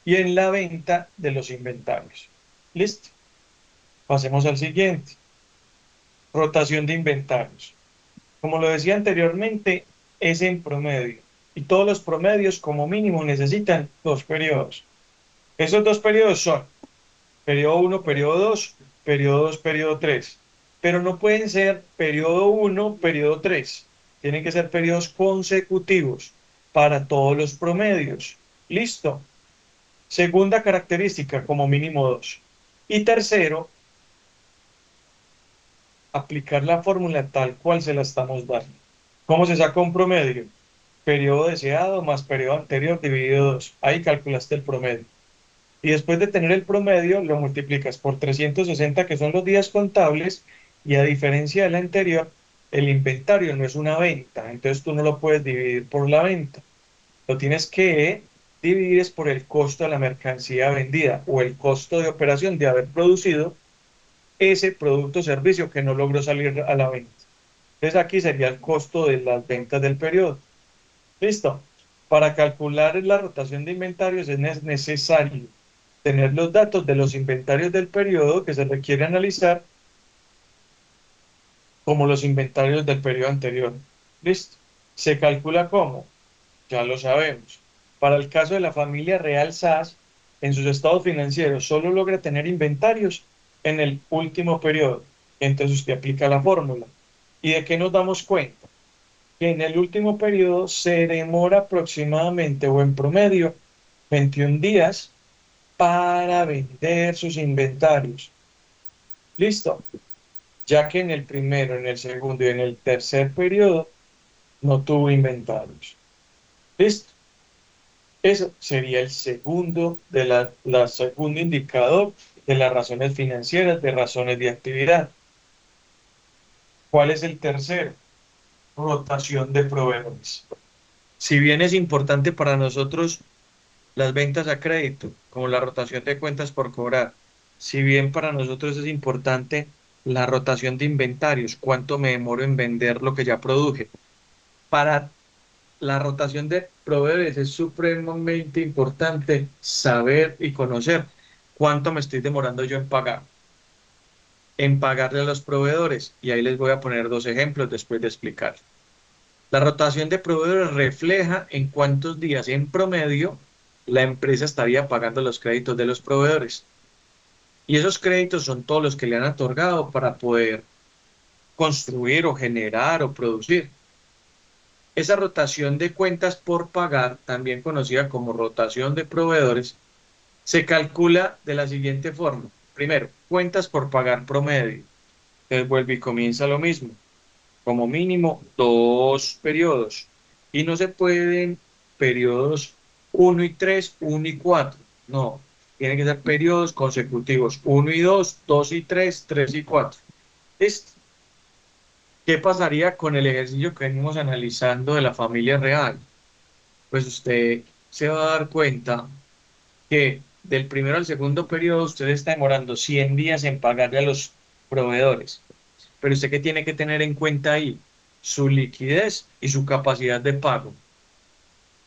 y en la venta de los inventarios. Listo. Pasemos al siguiente. Rotación de inventarios. Como lo decía anteriormente, es en promedio. Y todos los promedios como mínimo necesitan 2 periodos. Esos 2 periodos son periodo 1, periodo 2, periodo 2, periodo 3. Pero no pueden ser periodo 1, periodo 3. Tienen que ser periodos consecutivos para todos los promedios. Listo. Segunda característica, como mínimo 2. Y tercero, aplicar la fórmula tal cual se la estamos dando. ¿Cómo se saca un promedio? Periodo deseado más periodo anterior dividido 2. Ahí calculaste el promedio. Y después de tener el promedio, lo multiplicas por 360, que son los días contables, y a diferencia del anterior, el inventario no es una venta, entonces tú no lo puedes dividir por la venta. Lo tienes que dividir es por el costo de la mercancía vendida o el costo de operación de haber producido ese producto o servicio que no logró salir a la venta. Entonces aquí sería el costo de las ventas del periodo. Listo. Para calcular la rotación de inventarios es necesario tener los datos de los inventarios del periodo que se requiere analizar como los inventarios del periodo anterior. Listo. ¿Se calcula cómo? Ya lo sabemos. Para el caso de la familia Real SAS, en sus estados financieros solo logra tener inventarios en el último periodo. Entonces usted aplica la fórmula. ¿Y de qué nos damos cuenta? Que en el último periodo se demora aproximadamente o en promedio 21 días para vender sus inventarios. Listo. Ya que en el primero, en el segundo y en el tercer periodo no tuvo inventarios. Listo. Eso sería el segundo la segundo indicador de las razones financieras, de razones de actividad. ¿Cuál es el tercero? Rotación de proveedores. Si bien es importante para nosotros las ventas a crédito, como la rotación de cuentas por cobrar, si bien para nosotros es importante la rotación de inventarios, cuánto me demoro en vender lo que ya produje, para la rotación de proveedores es supremamente importante saber y conocer cuánto me estoy demorando yo en pagarle a los proveedores. Y ahí les voy a poner 2 ejemplos después de explicar. La rotación de proveedores refleja en cuántos días en promedio la empresa estaría pagando los créditos de los proveedores. Y esos créditos son todos los que le han otorgado para poder construir o generar o producir. Esa rotación de cuentas por pagar, también conocida como rotación de proveedores, se calcula de la siguiente forma. Primero, cuentas por pagar promedio. Entonces vuelve y comienza lo mismo. Como mínimo 2 periodos. Y no se pueden periodos 1 y 3, 1 y 4. No, tienen que ser periodos consecutivos. 1 y 2, 2 y 3, 3 y 4. ¿Listo? ¿Qué pasaría con el ejercicio que venimos analizando de la familia real? Pues usted se va a dar cuenta que del primero al segundo periodo usted está demorando 100 días en pagarle a los proveedores. Pero usted qué tiene que tener en cuenta ahí, su liquidez y su capacidad de pago.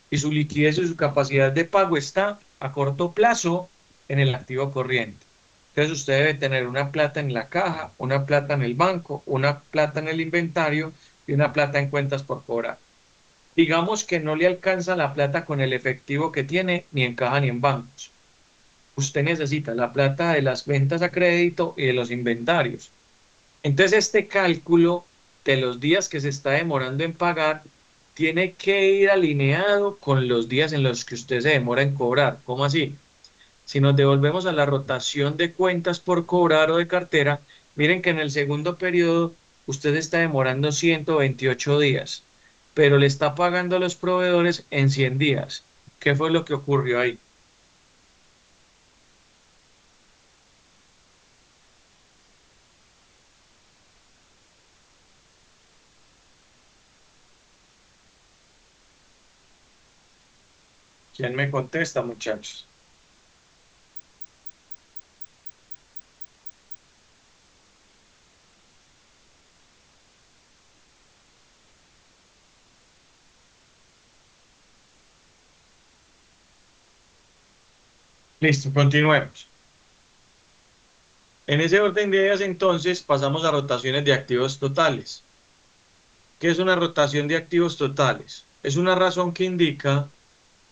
Y su liquidez y su capacidad de pago está a corto plazo en el activo corriente. Entonces usted debe tener una plata en la caja, una plata en el banco, una plata en el inventario y una plata en cuentas por cobrar. Digamos que no le alcanza la plata con el efectivo que tiene, ni en caja ni en bancos. Usted necesita la plata de las ventas a crédito y de los inventarios. Entonces, este cálculo de los días que se está demorando en pagar tiene que ir alineado con los días en los que usted se demora en cobrar. ¿Cómo así? Si nos devolvemos a la rotación de cuentas por cobrar o de cartera, miren que en el segundo periodo usted está demorando 128 días, pero le está pagando a los proveedores en 100 días. ¿Qué fue lo que ocurrió ahí? ¿Quién me contesta, muchachos? Listo, continuemos. En ese orden de ideas, entonces, pasamos a rotaciones de activos totales. ¿Qué es una rotación de activos totales? Es una razón que indica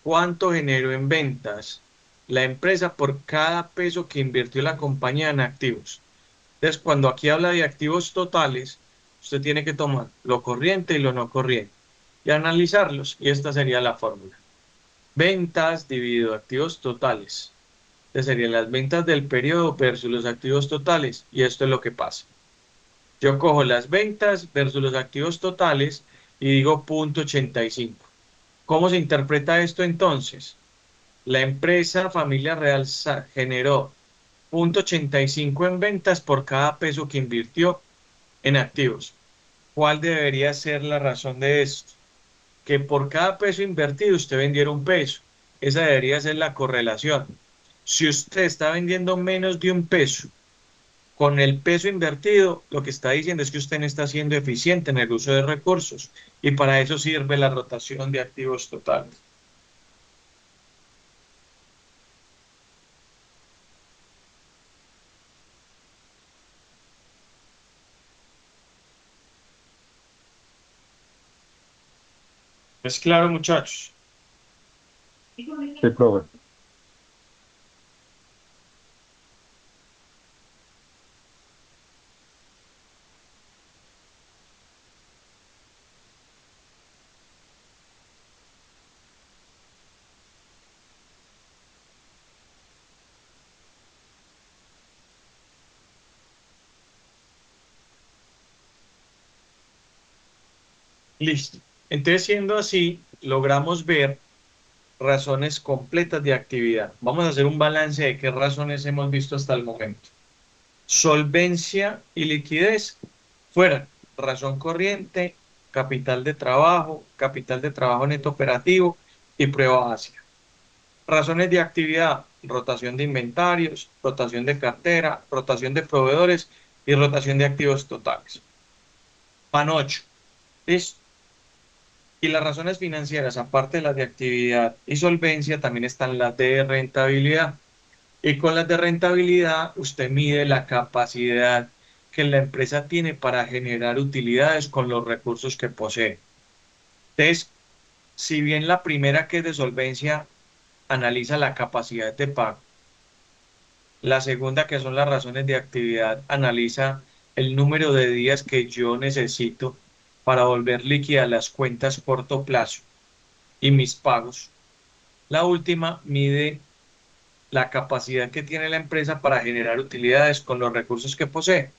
cuánto generó en ventas la empresa por cada peso que invirtió la compañía en activos. Entonces, cuando aquí habla de activos totales, usted tiene que tomar lo corriente y lo no corriente y analizarlos. Y esta sería la fórmula. Ventas dividido activos totales. Estas serían las ventas del periodo versus los activos totales. Y esto es lo que pasa. Yo cojo las ventas versus los activos totales y digo 0,85. ¿Cómo se interpreta esto entonces? La empresa Familia Real generó 0,85 en ventas por cada peso que invirtió en activos. ¿Cuál debería ser la razón de esto? Que por cada peso invertido usted vendiera un peso. Esa debería ser la correlación. Si usted está vendiendo menos de un peso con el peso invertido, lo que está diciendo es que usted no está siendo eficiente en el uso de recursos y para eso sirve la rotación de activos totales. ¿Es claro, muchachos? Sí, profe. Listo. Entonces, siendo así, logramos ver razones completas de actividad. Vamos a hacer un balance de qué razones hemos visto hasta el momento. Solvencia y liquidez fuera. Razón corriente, capital de trabajo neto operativo y prueba básica. Razones de actividad, rotación de inventarios, rotación de cartera, rotación de proveedores y rotación de activos totales. Van 8. Listo. Y las razones financieras, aparte de las de actividad y solvencia, también están las de rentabilidad. Y con las de rentabilidad, usted mide la capacidad que la empresa tiene para generar utilidades con los recursos que posee. Entonces, si bien la primera, que es de solvencia, analiza la capacidad de pago, la segunda, que son las razones de actividad, analiza el número de días que yo necesito para volver líquidas las cuentas corto plazo y mis pagos. La última mide la capacidad que tiene la empresa para generar utilidades con los recursos que posee.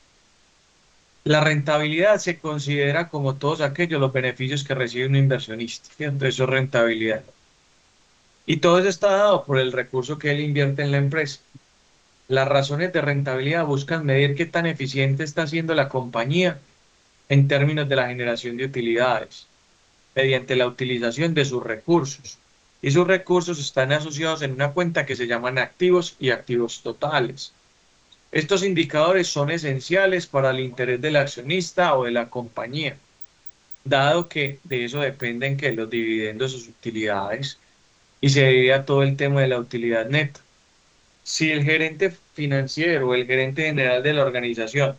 La rentabilidad se considera como todos aquellos los beneficios que recibe un inversionista. Entonces, eso es rentabilidad. Y todo eso está dado por el recurso que él invierte en la empresa. Las razones de rentabilidad buscan medir qué tan eficiente está siendo la compañía en términos de la generación de utilidades, mediante la utilización de sus recursos. Y sus recursos están asociados en una cuenta que se llaman activos y activos totales. Estos indicadores son esenciales para el interés del accionista o de la compañía, dado que de eso dependen que los dividendos, sus utilidades, y se debe a todo el tema de la utilidad neta. Si el gerente financiero o el gerente general de la organización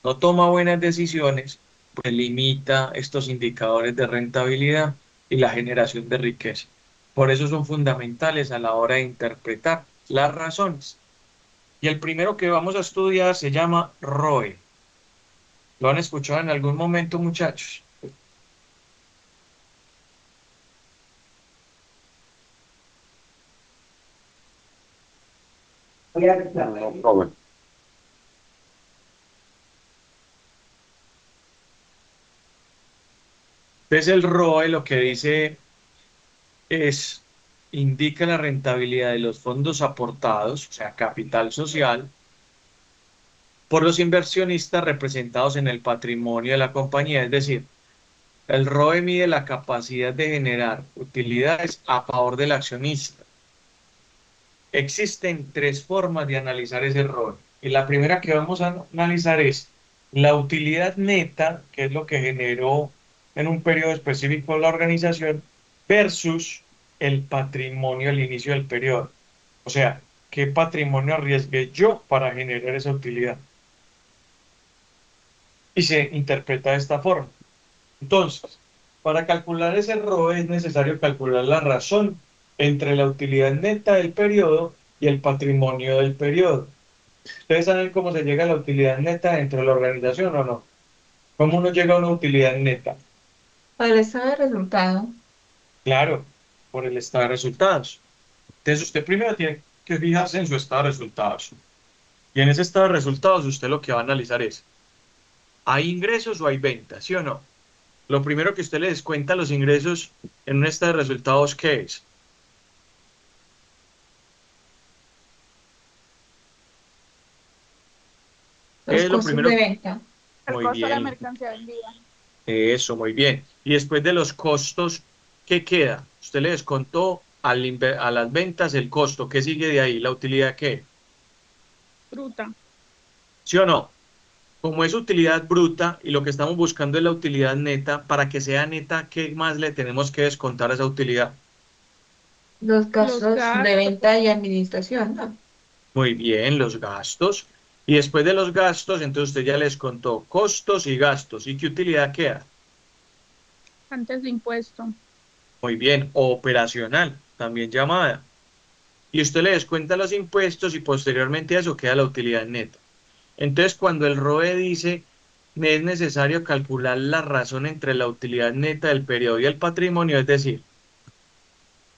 no toma buenas decisiones, pues limita estos indicadores de rentabilidad y la generación de riqueza. Por eso son fundamentales a la hora de interpretar las razones. Y el primero que vamos a estudiar se llama ROE. ¿Lo han escuchado en algún momento, muchachos? No, profe. Entonces el ROE lo que dice es, indica la rentabilidad de los fondos aportados, o sea, capital social, por los inversionistas representados en el patrimonio de la compañía. Es decir, el ROE mide la capacidad de generar utilidades a favor del accionista. Existen tres formas de analizar ese ROE. Y la primera que vamos a analizar es la utilidad neta, que es lo que generó en un periodo específico la organización, versus el patrimonio al inicio del periodo. O sea, ¿qué patrimonio arriesgué yo para generar esa utilidad? Y se interpreta de esta forma. Entonces, para calcular ese ROE es necesario calcular la razón entre la utilidad neta del periodo y el patrimonio del periodo. ¿Ustedes saben cómo se llega a la utilidad neta dentro de la organización o no? ¿Cómo uno llega a una utilidad neta? Para el estado de resultado, Claro, por el estado de resultados. Entonces usted primero tiene que fijarse en su estado de resultados. Y en ese estado de resultados usted lo que va a analizar es, ¿hay ingresos o hay ventas? ¿Sí o no? Lo primero que usted le descuenta los ingresos en un estado de resultados, ¿qué es? ¿Qué los es lo costos de primero? venta, El Muy costo de la bien, mercancía vendida. eso, muy bien. Y después de los costos, ¿qué queda? Usted le descontó a las ventas el costo. ¿Qué sigue de ahí? ¿La utilidad qué? Fruta. ¿Sí o no? Como es utilidad bruta y lo que estamos buscando es la utilidad neta, para que sea neta, ¿qué más le tenemos que descontar a esa utilidad? los Los gastos de gastos. venta y administración, ¿no? Muy bien, los gastos. Y después de los gastos, entonces usted ya les contó costos y gastos. ¿Y qué utilidad queda? Antes de impuesto. Muy bien, operacional, también llamada. Y usted le descuenta los impuestos y posteriormente a eso queda la utilidad neta. Entonces, cuando el ROE dice es necesario calcular la razón entre la utilidad neta del periodo y el patrimonio, es decir,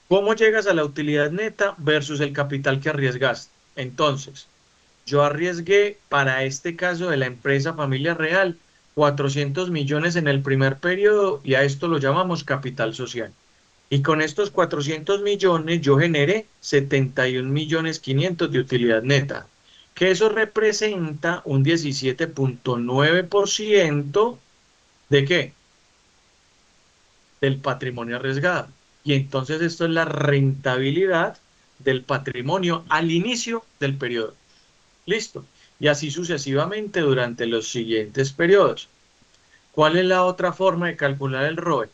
¿cómo llegas a la utilidad neta versus el capital que arriesgaste? Entonces, yo arriesgué para este caso de la empresa Familia Real 400 millones en el primer periodo y a esto lo llamamos capital social. Y con estos 400 millones yo generé 71 millones 500 de utilidad neta, que eso representa un 17,9% ¿de qué? Del patrimonio arriesgado. Y entonces esto es la rentabilidad del patrimonio al inicio del periodo. Listo. Y así sucesivamente durante los siguientes periodos. ¿Cuál es la otra forma de calcular el ROE?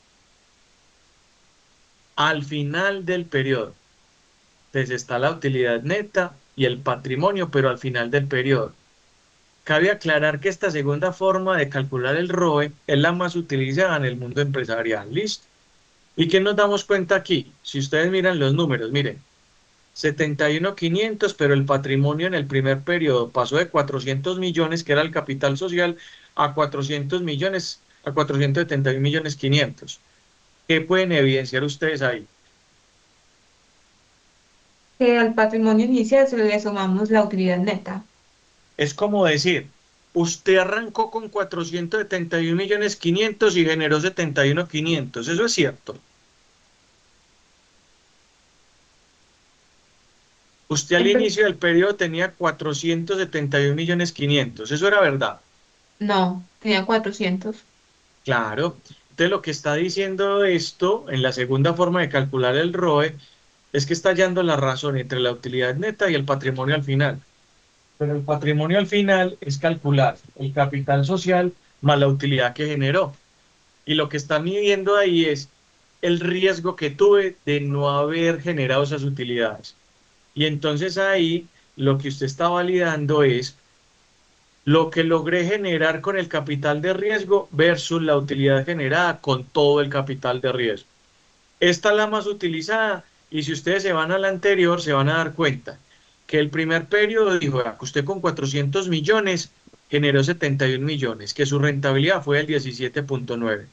Al final del periodo. Entonces está la utilidad neta y el patrimonio, pero al final del periodo. Cabe aclarar que esta segunda forma de calcular el ROE es la más utilizada en el mundo empresarial. ¿Listo? ¿Y qué nos damos cuenta aquí? Si ustedes miran los números, miren, 71.500, pero el patrimonio en el primer periodo pasó de 400 millones, que era el capital social, a 400 millones, a 471 millones 500. ¿Qué pueden evidenciar ustedes ahí? Que al patrimonio inicial se le sumamos la utilidad neta. Es como decir, usted arrancó con 471 millones 500 y generó 71.500. Eso es cierto. Usted al Empe- inicio del periodo tenía 471 millones 500. Eso era verdad. no, tenía 400. Claro. Entonces lo que está diciendo esto en la segunda forma de calcular el ROE es que está hallando la razón entre la utilidad neta y el patrimonio al final. Pero el patrimonio al final es calcular el capital social más la utilidad que generó. Y lo que está midiendo ahí es el riesgo que tuve de no haber generado esas utilidades. Y entonces ahí lo que usted está validando es lo que logré generar con el capital de riesgo versus la utilidad generada con todo el capital de riesgo. Esta es la más utilizada y si ustedes se van a la anterior se van a dar cuenta que el primer periodo dijo que usted con 400 millones generó 71 millones, que su rentabilidad fue el 17.9.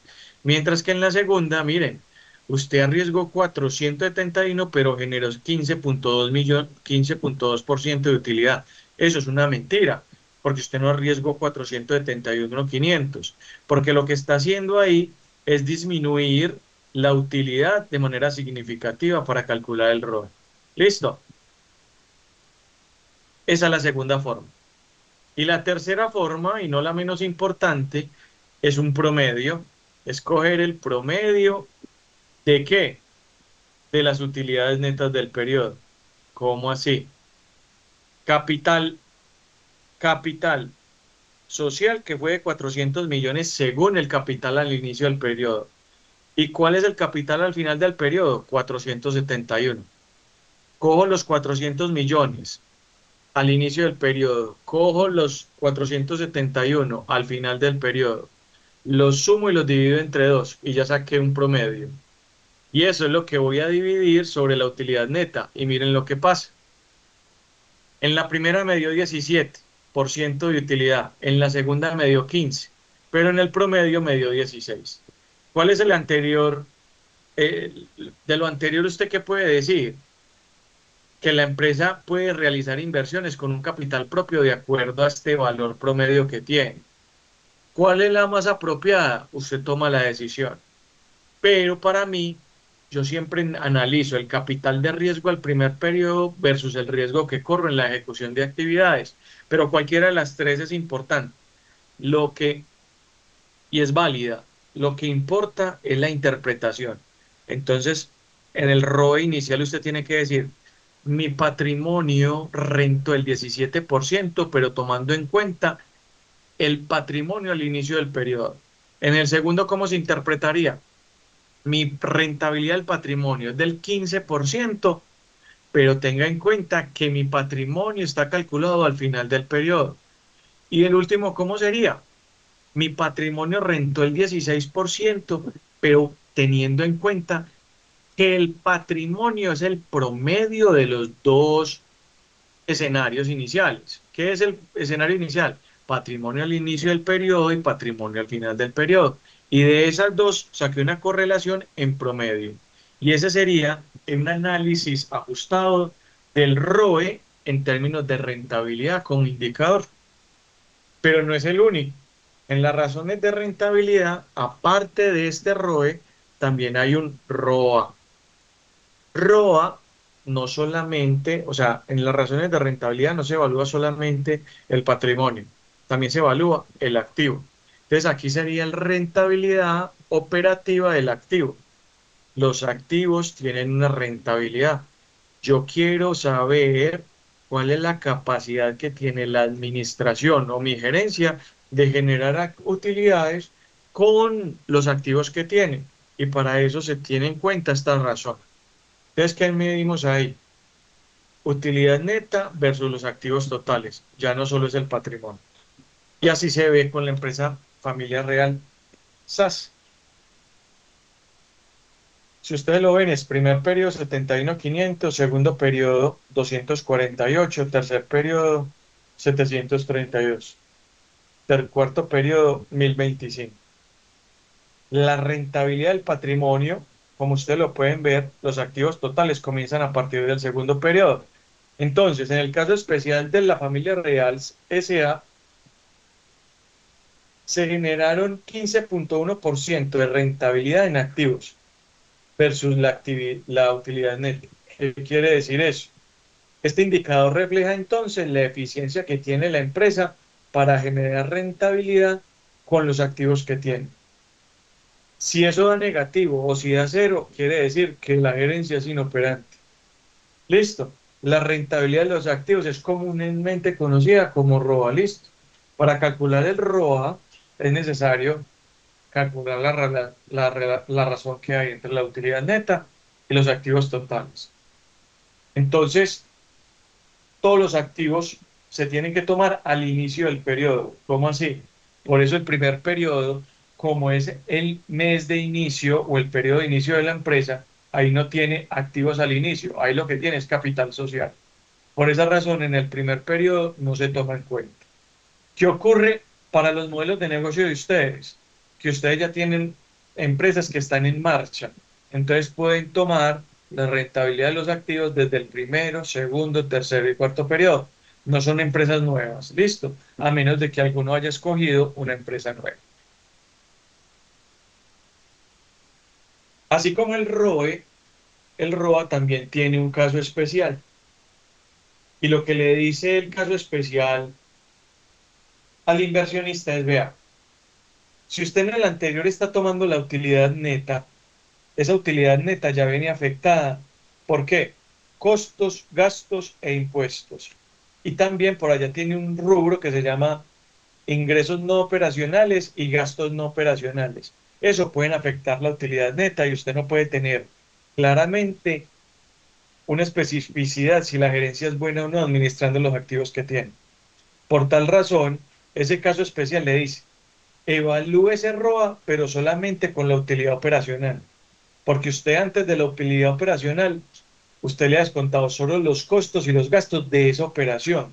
Mientras que en la segunda, miren, usted arriesgó 471 pero generó 15.2 millones, 15.2% de utilidad. Eso es una mentira, porque usted no arriesgó 471.500, porque lo que está haciendo ahí es disminuir la utilidad de manera significativa para calcular el ROE. ¿Listo? Esa es la segunda forma. Y la tercera forma, y no la menos importante, es un promedio. Escoger el promedio ¿de qué? De las utilidades netas del periodo. ¿Cómo así? Capital, capital social que fue de 400 millones según el capital al inicio del periodo. ¿Y cuál es el capital al final del periodo? 471. Cojo los 400 millones al inicio del periodo, cojo los 471 al final del periodo, los sumo y los divido entre 2 y ya saqué un promedio. Y eso es lo que voy a dividir sobre la utilidad neta. Y miren lo que pasa. En la primera me dio 17% de utilidad, en la segunda me dio 15%, pero en el promedio me dio 16%. ¿Cuál es el anterior? De lo anterior, ¿usted qué puede decir? Que la empresa puede realizar inversiones con un capital propio de acuerdo a este valor promedio que tiene. ¿Cuál es la más apropiada? Usted toma la decisión. Pero para mí, yo siempre analizo el capital de riesgo al primer periodo versus el riesgo que corro en la ejecución de actividades. Pero cualquiera de las tres es importante. Lo que, y es válida, lo que importa es la interpretación. Entonces, en el ROE inicial usted tiene que decir, mi patrimonio rentó el 17%, pero tomando en cuenta el patrimonio al inicio del periodo. En el segundo, ¿cómo se interpretaría? Mi rentabilidad del patrimonio es del 15%, pero tenga en cuenta que mi patrimonio está calculado al final del periodo. Y el último, ¿cómo sería? Mi patrimonio rentó el 16%, pero teniendo en cuenta que el patrimonio es el promedio de los dos escenarios iniciales. ¿Qué es el escenario inicial? Patrimonio al inicio del periodo y patrimonio al final del periodo. Y de esas dos saqué una correlación en promedio. Y ese sería un análisis ajustado del ROE en términos de rentabilidad como indicador. Pero no es el único. En las razones de rentabilidad, aparte de este ROE, también hay un ROA. ROA no solamente, o sea, en las razones de rentabilidad no se evalúa solamente el patrimonio, también se evalúa el activo. Entonces aquí sería la rentabilidad operativa del activo. Los activos tienen una rentabilidad. Yo quiero saber cuál es la capacidad que tiene la administración o mi gerencia de generar utilidades con los activos que tiene. Y para eso se tiene en cuenta esta razón. Entonces, ¿qué medimos ahí? Utilidad neta versus los activos totales. Ya no solo es el patrimonio. Y así se ve con la empresa Familia Real SAS. Si ustedes lo ven, es primer periodo 71.500, segundo periodo 248, tercer periodo 732, cuarto periodo 1025. La rentabilidad del patrimonio, como ustedes lo pueden ver, los activos totales comienzan a partir del segundo periodo. Entonces, en el caso especial de la Familia Real S.A., se generaron 15.1% de rentabilidad en activos versus la utilidad neta. ¿Qué quiere decir eso? Este indicador refleja entonces la eficiencia que tiene la empresa para generar rentabilidad con los activos que tiene. Si eso da negativo o si da cero, quiere decir que la gerencia es inoperante. Listo. La rentabilidad de los activos es comúnmente conocida como ROA. Listo. Para calcular el ROA es necesario calcular la razón que hay entre la utilidad neta y los activos totales. Entonces, todos los activos se tienen que tomar al inicio del periodo. ¿Cómo así? Por eso el primer periodo, como es el mes de inicio o el periodo de inicio de la empresa, ahí no tiene activos al inicio, ahí lo que tiene es capital social. Por esa razón, en el primer periodo no se toma en cuenta. ¿Qué ocurre para los modelos de negocio de ustedes? Que ustedes ya tienen empresas que están en marcha, entonces pueden tomar la rentabilidad de los activos desde el primero, segundo, tercero y cuarto periodo. No son empresas nuevas, listo, a menos de que alguno haya escogido una empresa nueva. Así como el ROE, el ROA también tiene un caso especial. Y lo que le dice el caso especial al inversionista es, vea, si usted en el anterior está tomando la utilidad neta, esa utilidad neta ya viene afectada. ¿Por qué? Costos, gastos e impuestos. Y también por allá tiene un rubro que se llama ingresos no operacionales y gastos no operacionales. Eso pueden afectar la utilidad neta y usted no puede tener claramente una especificidad si la gerencia es buena o no administrando los activos que tiene. Por tal razón, ese caso especial le dice, evalúe ese ROA, pero solamente con la utilidad operacional. Porque usted antes de la utilidad operacional, usted le ha descontado solo los costos y los gastos de esa operación.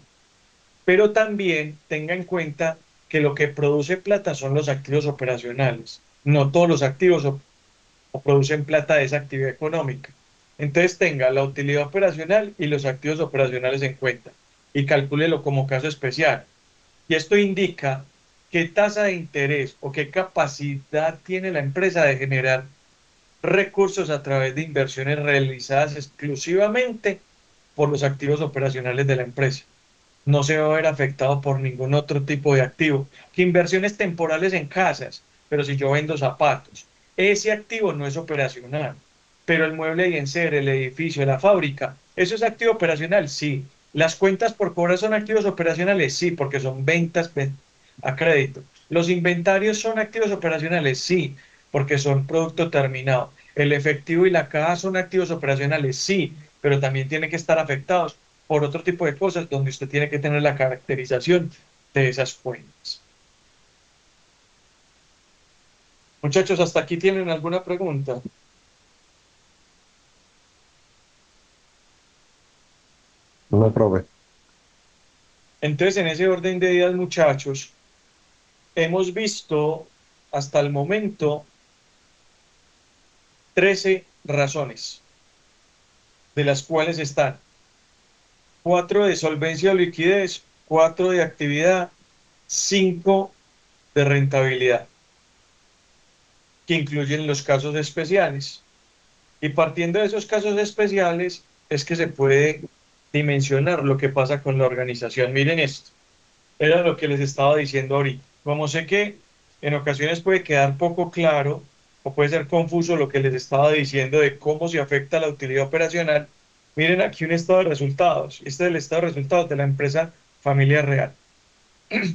Pero también tenga en cuenta que lo que produce plata son los activos operacionales. No todos los activos o producen plata de esa actividad económica. Entonces tenga la utilidad operacional y los activos operacionales en cuenta y calcúlelo como caso especial. Y esto indica qué tasa de interés o qué capacidad tiene la empresa de generar recursos a través de inversiones realizadas exclusivamente por los activos operacionales de la empresa. No se va a ver afectado por ningún otro tipo de activo. Que inversiones temporales en casas, pero si yo vendo zapatos, ese activo no es operacional. Pero el mueble y enser, el edificio, la fábrica, ¿eso es activo operacional? Sí. ¿Las cuentas por cobrar son activos operacionales? Sí, porque son ventas a crédito. ¿Los inventarios son activos operacionales? Sí, porque son producto terminado. ¿El efectivo y la caja son activos operacionales? Sí, pero también tienen que estar afectados por otro tipo de cosas donde usted tiene que tener la caracterización de esas cuentas. Muchachos, ¿hasta aquí tienen alguna pregunta? No, profe. Entonces, en ese orden de ideas, muchachos, hemos visto hasta el momento 13 razones, de las cuales están 4 de solvencia o liquidez, 4 de actividad, 5 de rentabilidad, que incluyen los casos especiales. Y partiendo de esos casos especiales es que se puede dimensionar lo que pasa con la organización. Miren esto, era lo que les estaba diciendo ahorita. Como sé que en ocasiones puede quedar poco claro o puede ser confuso lo que les estaba diciendo de cómo se afecta la utilidad operacional, miren aquí un estado de resultados. Este es el estado de resultados de la empresa Familia Real.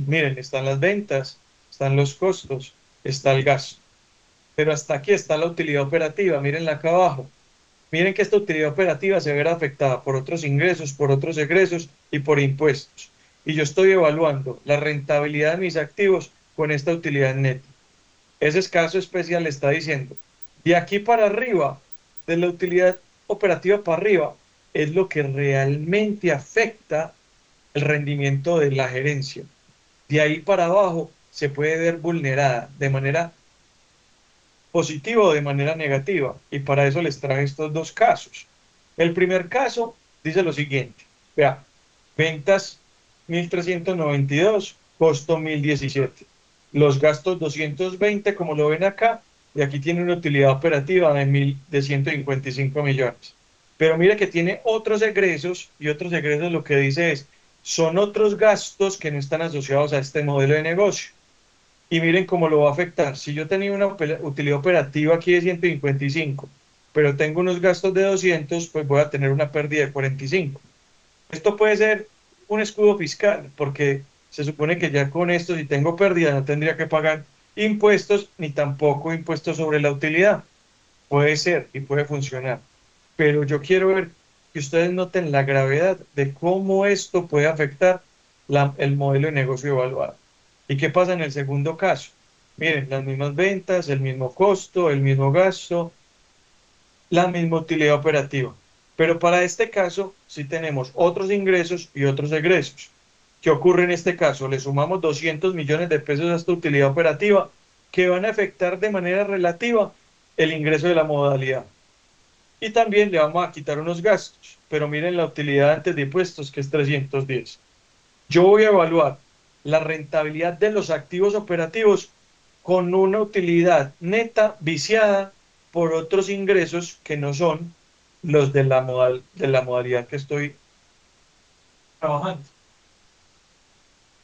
Miren, están las ventas, están los costos, está el gasto. Pero hasta aquí está la utilidad operativa, mírenla acá abajo. Miren que esta utilidad operativa se verá afectada por otros ingresos, por otros egresos y por impuestos. Y yo estoy evaluando la rentabilidad de mis activos con esta utilidad neta. Ese caso especial está diciendo, de aquí para arriba, de la utilidad operativa para arriba, es lo que realmente afecta el rendimiento de la gerencia. De ahí para abajo se puede ver vulnerada de manera positiva o de manera negativa. Y para eso les traje estos dos casos. El primer caso dice lo siguiente. Vea, ventas 1.392, costo 1.017. Los gastos 220, como lo ven acá, y aquí tiene una utilidad operativa de 155 millones. Pero mire que tiene otros egresos, y otros egresos lo que dice es, son otros gastos que no están asociados a este modelo de negocio. Y miren cómo lo va a afectar. Si yo tenía una utilidad operativa aquí de 155, pero tengo unos gastos de 200, pues voy a tener una pérdida de 45. Esto puede ser un escudo fiscal, porque se supone que ya con esto, si tengo pérdida, no tendría que pagar impuestos, ni tampoco impuestos sobre la utilidad. Puede ser y puede funcionar. Pero yo quiero ver que ustedes noten la gravedad de cómo esto puede afectar el modelo de negocio evaluado. ¿Y qué pasa en el segundo caso? Miren, las mismas ventas, el mismo costo, el mismo gasto, la misma utilidad operativa. Pero para este caso, sí tenemos otros ingresos y otros egresos. ¿Qué ocurre en este caso? Le sumamos 200 millones de pesos a esta utilidad operativa que van a afectar de manera relativa el ingreso de la modalidad. Y también le vamos a quitar unos gastos, pero miren la utilidad antes de impuestos, que es 310. Yo voy a evaluar la rentabilidad de los activos operativos con una utilidad neta viciada por otros ingresos que no son los de la modalidad que estoy trabajando.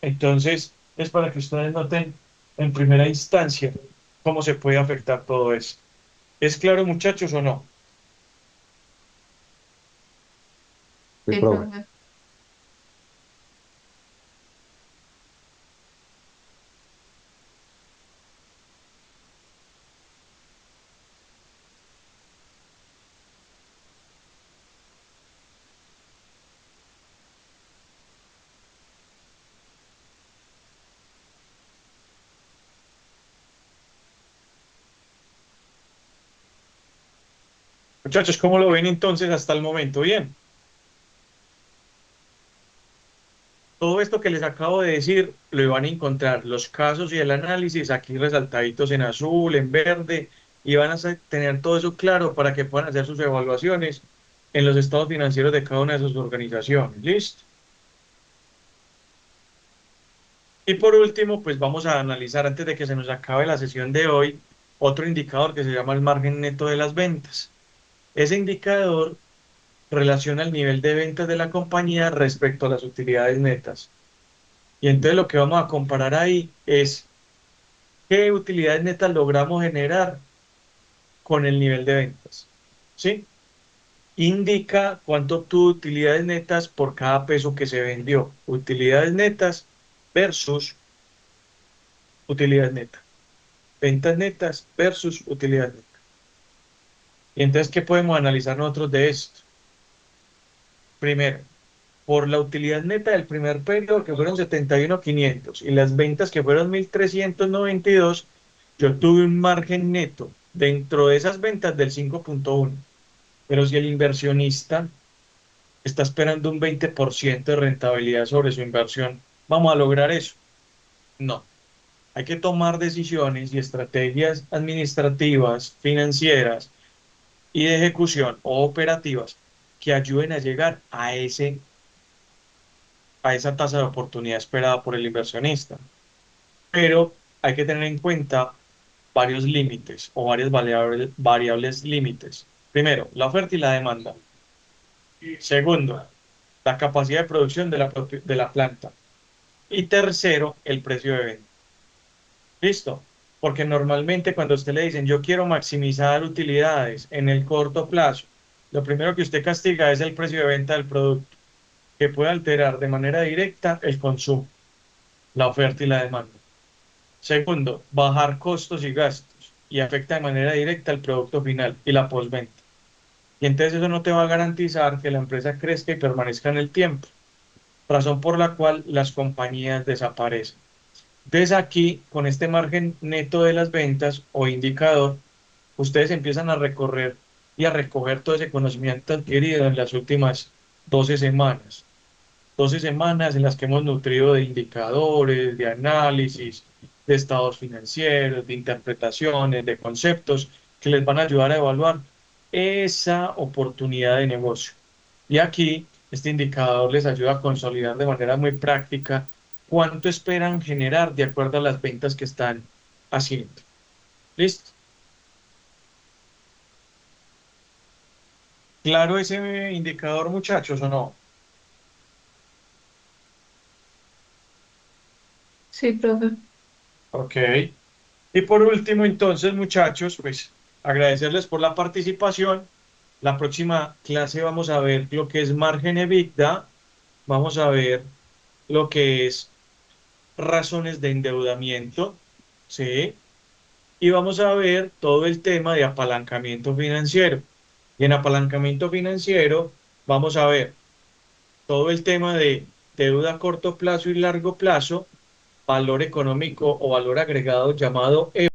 Entonces, es para que ustedes noten en primera instancia cómo se puede afectar todo eso. ¿Es claro, muchachos, o no? Sí, Sí, profe. profe. Muchachos, ¿cómo lo ven entonces hasta el momento? Bien. Todo esto que les acabo de decir lo van a encontrar los casos y el análisis aquí resaltaditos en azul, en verde, y van a tener todo eso claro para que puedan hacer sus evaluaciones en los estados financieros de cada una de sus organizaciones. ¿Listo? Y por último, pues vamos a analizar antes de que se nos acabe la sesión de hoy otro indicador que se llama el margen neto de las ventas. Ese indicador relaciona el nivel de ventas de la compañía respecto a las utilidades netas. Y entonces lo que vamos a comparar ahí es qué utilidades netas logramos generar con el nivel de ventas. ¿Sí? Indica cuánto obtuvo utilidades netas por cada peso que se vendió. Utilidades netas versus utilidades netas. Ventas netas versus utilidades netas. Y entonces, ¿qué podemos analizar nosotros de esto? Primero, por la utilidad neta del primer periodo, que fueron 71.500, y las ventas que fueron 1.392, yo tuve un margen neto dentro de esas ventas del 5.1. Pero si el inversionista está esperando un 20% de rentabilidad sobre su inversión, ¿vamos a lograr eso? No. Hay que tomar decisiones y estrategias administrativas, financieras y de ejecución o operativas que ayuden a llegar a esa tasa de oportunidad esperada por el inversionista. Pero hay que tener en cuenta varios límites o varias variables límites. Primero, la oferta y la demanda. Segundo, la capacidad de producción de la planta. Y tercero, el precio de venta. ¿Listo? Porque normalmente cuando a usted le dicen yo quiero maximizar utilidades en el corto plazo, lo primero que usted castiga es el precio de venta del producto, que puede alterar de manera directa el consumo, la oferta y la demanda. Segundo, bajar costos y gastos y afecta de manera directa el producto final y la postventa. Y entonces eso no te va a garantizar que la empresa crezca y permanezca en el tiempo, razón por la cual las compañías desaparecen. Desde aquí, con este margen neto de las ventas o indicador, ustedes empiezan a recorrer y a recoger todo ese conocimiento adquirido en las últimas 12 semanas. 12 semanas en las que hemos nutrido de indicadores, de análisis, de estados financieros, de interpretaciones, de conceptos que les van a ayudar a evaluar esa oportunidad de negocio. Y aquí este indicador les ayuda a consolidar de manera muy práctica cuánto esperan generar de acuerdo a las ventas que están haciendo. ¿Listo? ¿Claro ese indicador, muchachos, o no? Sí, profe. Ok. Y por último, entonces, muchachos, pues agradecerles por la participación. La próxima clase vamos a ver lo que es margen EBITDA, vamos a ver lo que es razones de endeudamiento, ¿sí? Y vamos a ver todo el tema de apalancamiento financiero. Y en apalancamiento financiero vamos a ver todo el tema de deuda a corto plazo y largo plazo, valor económico o valor agregado llamado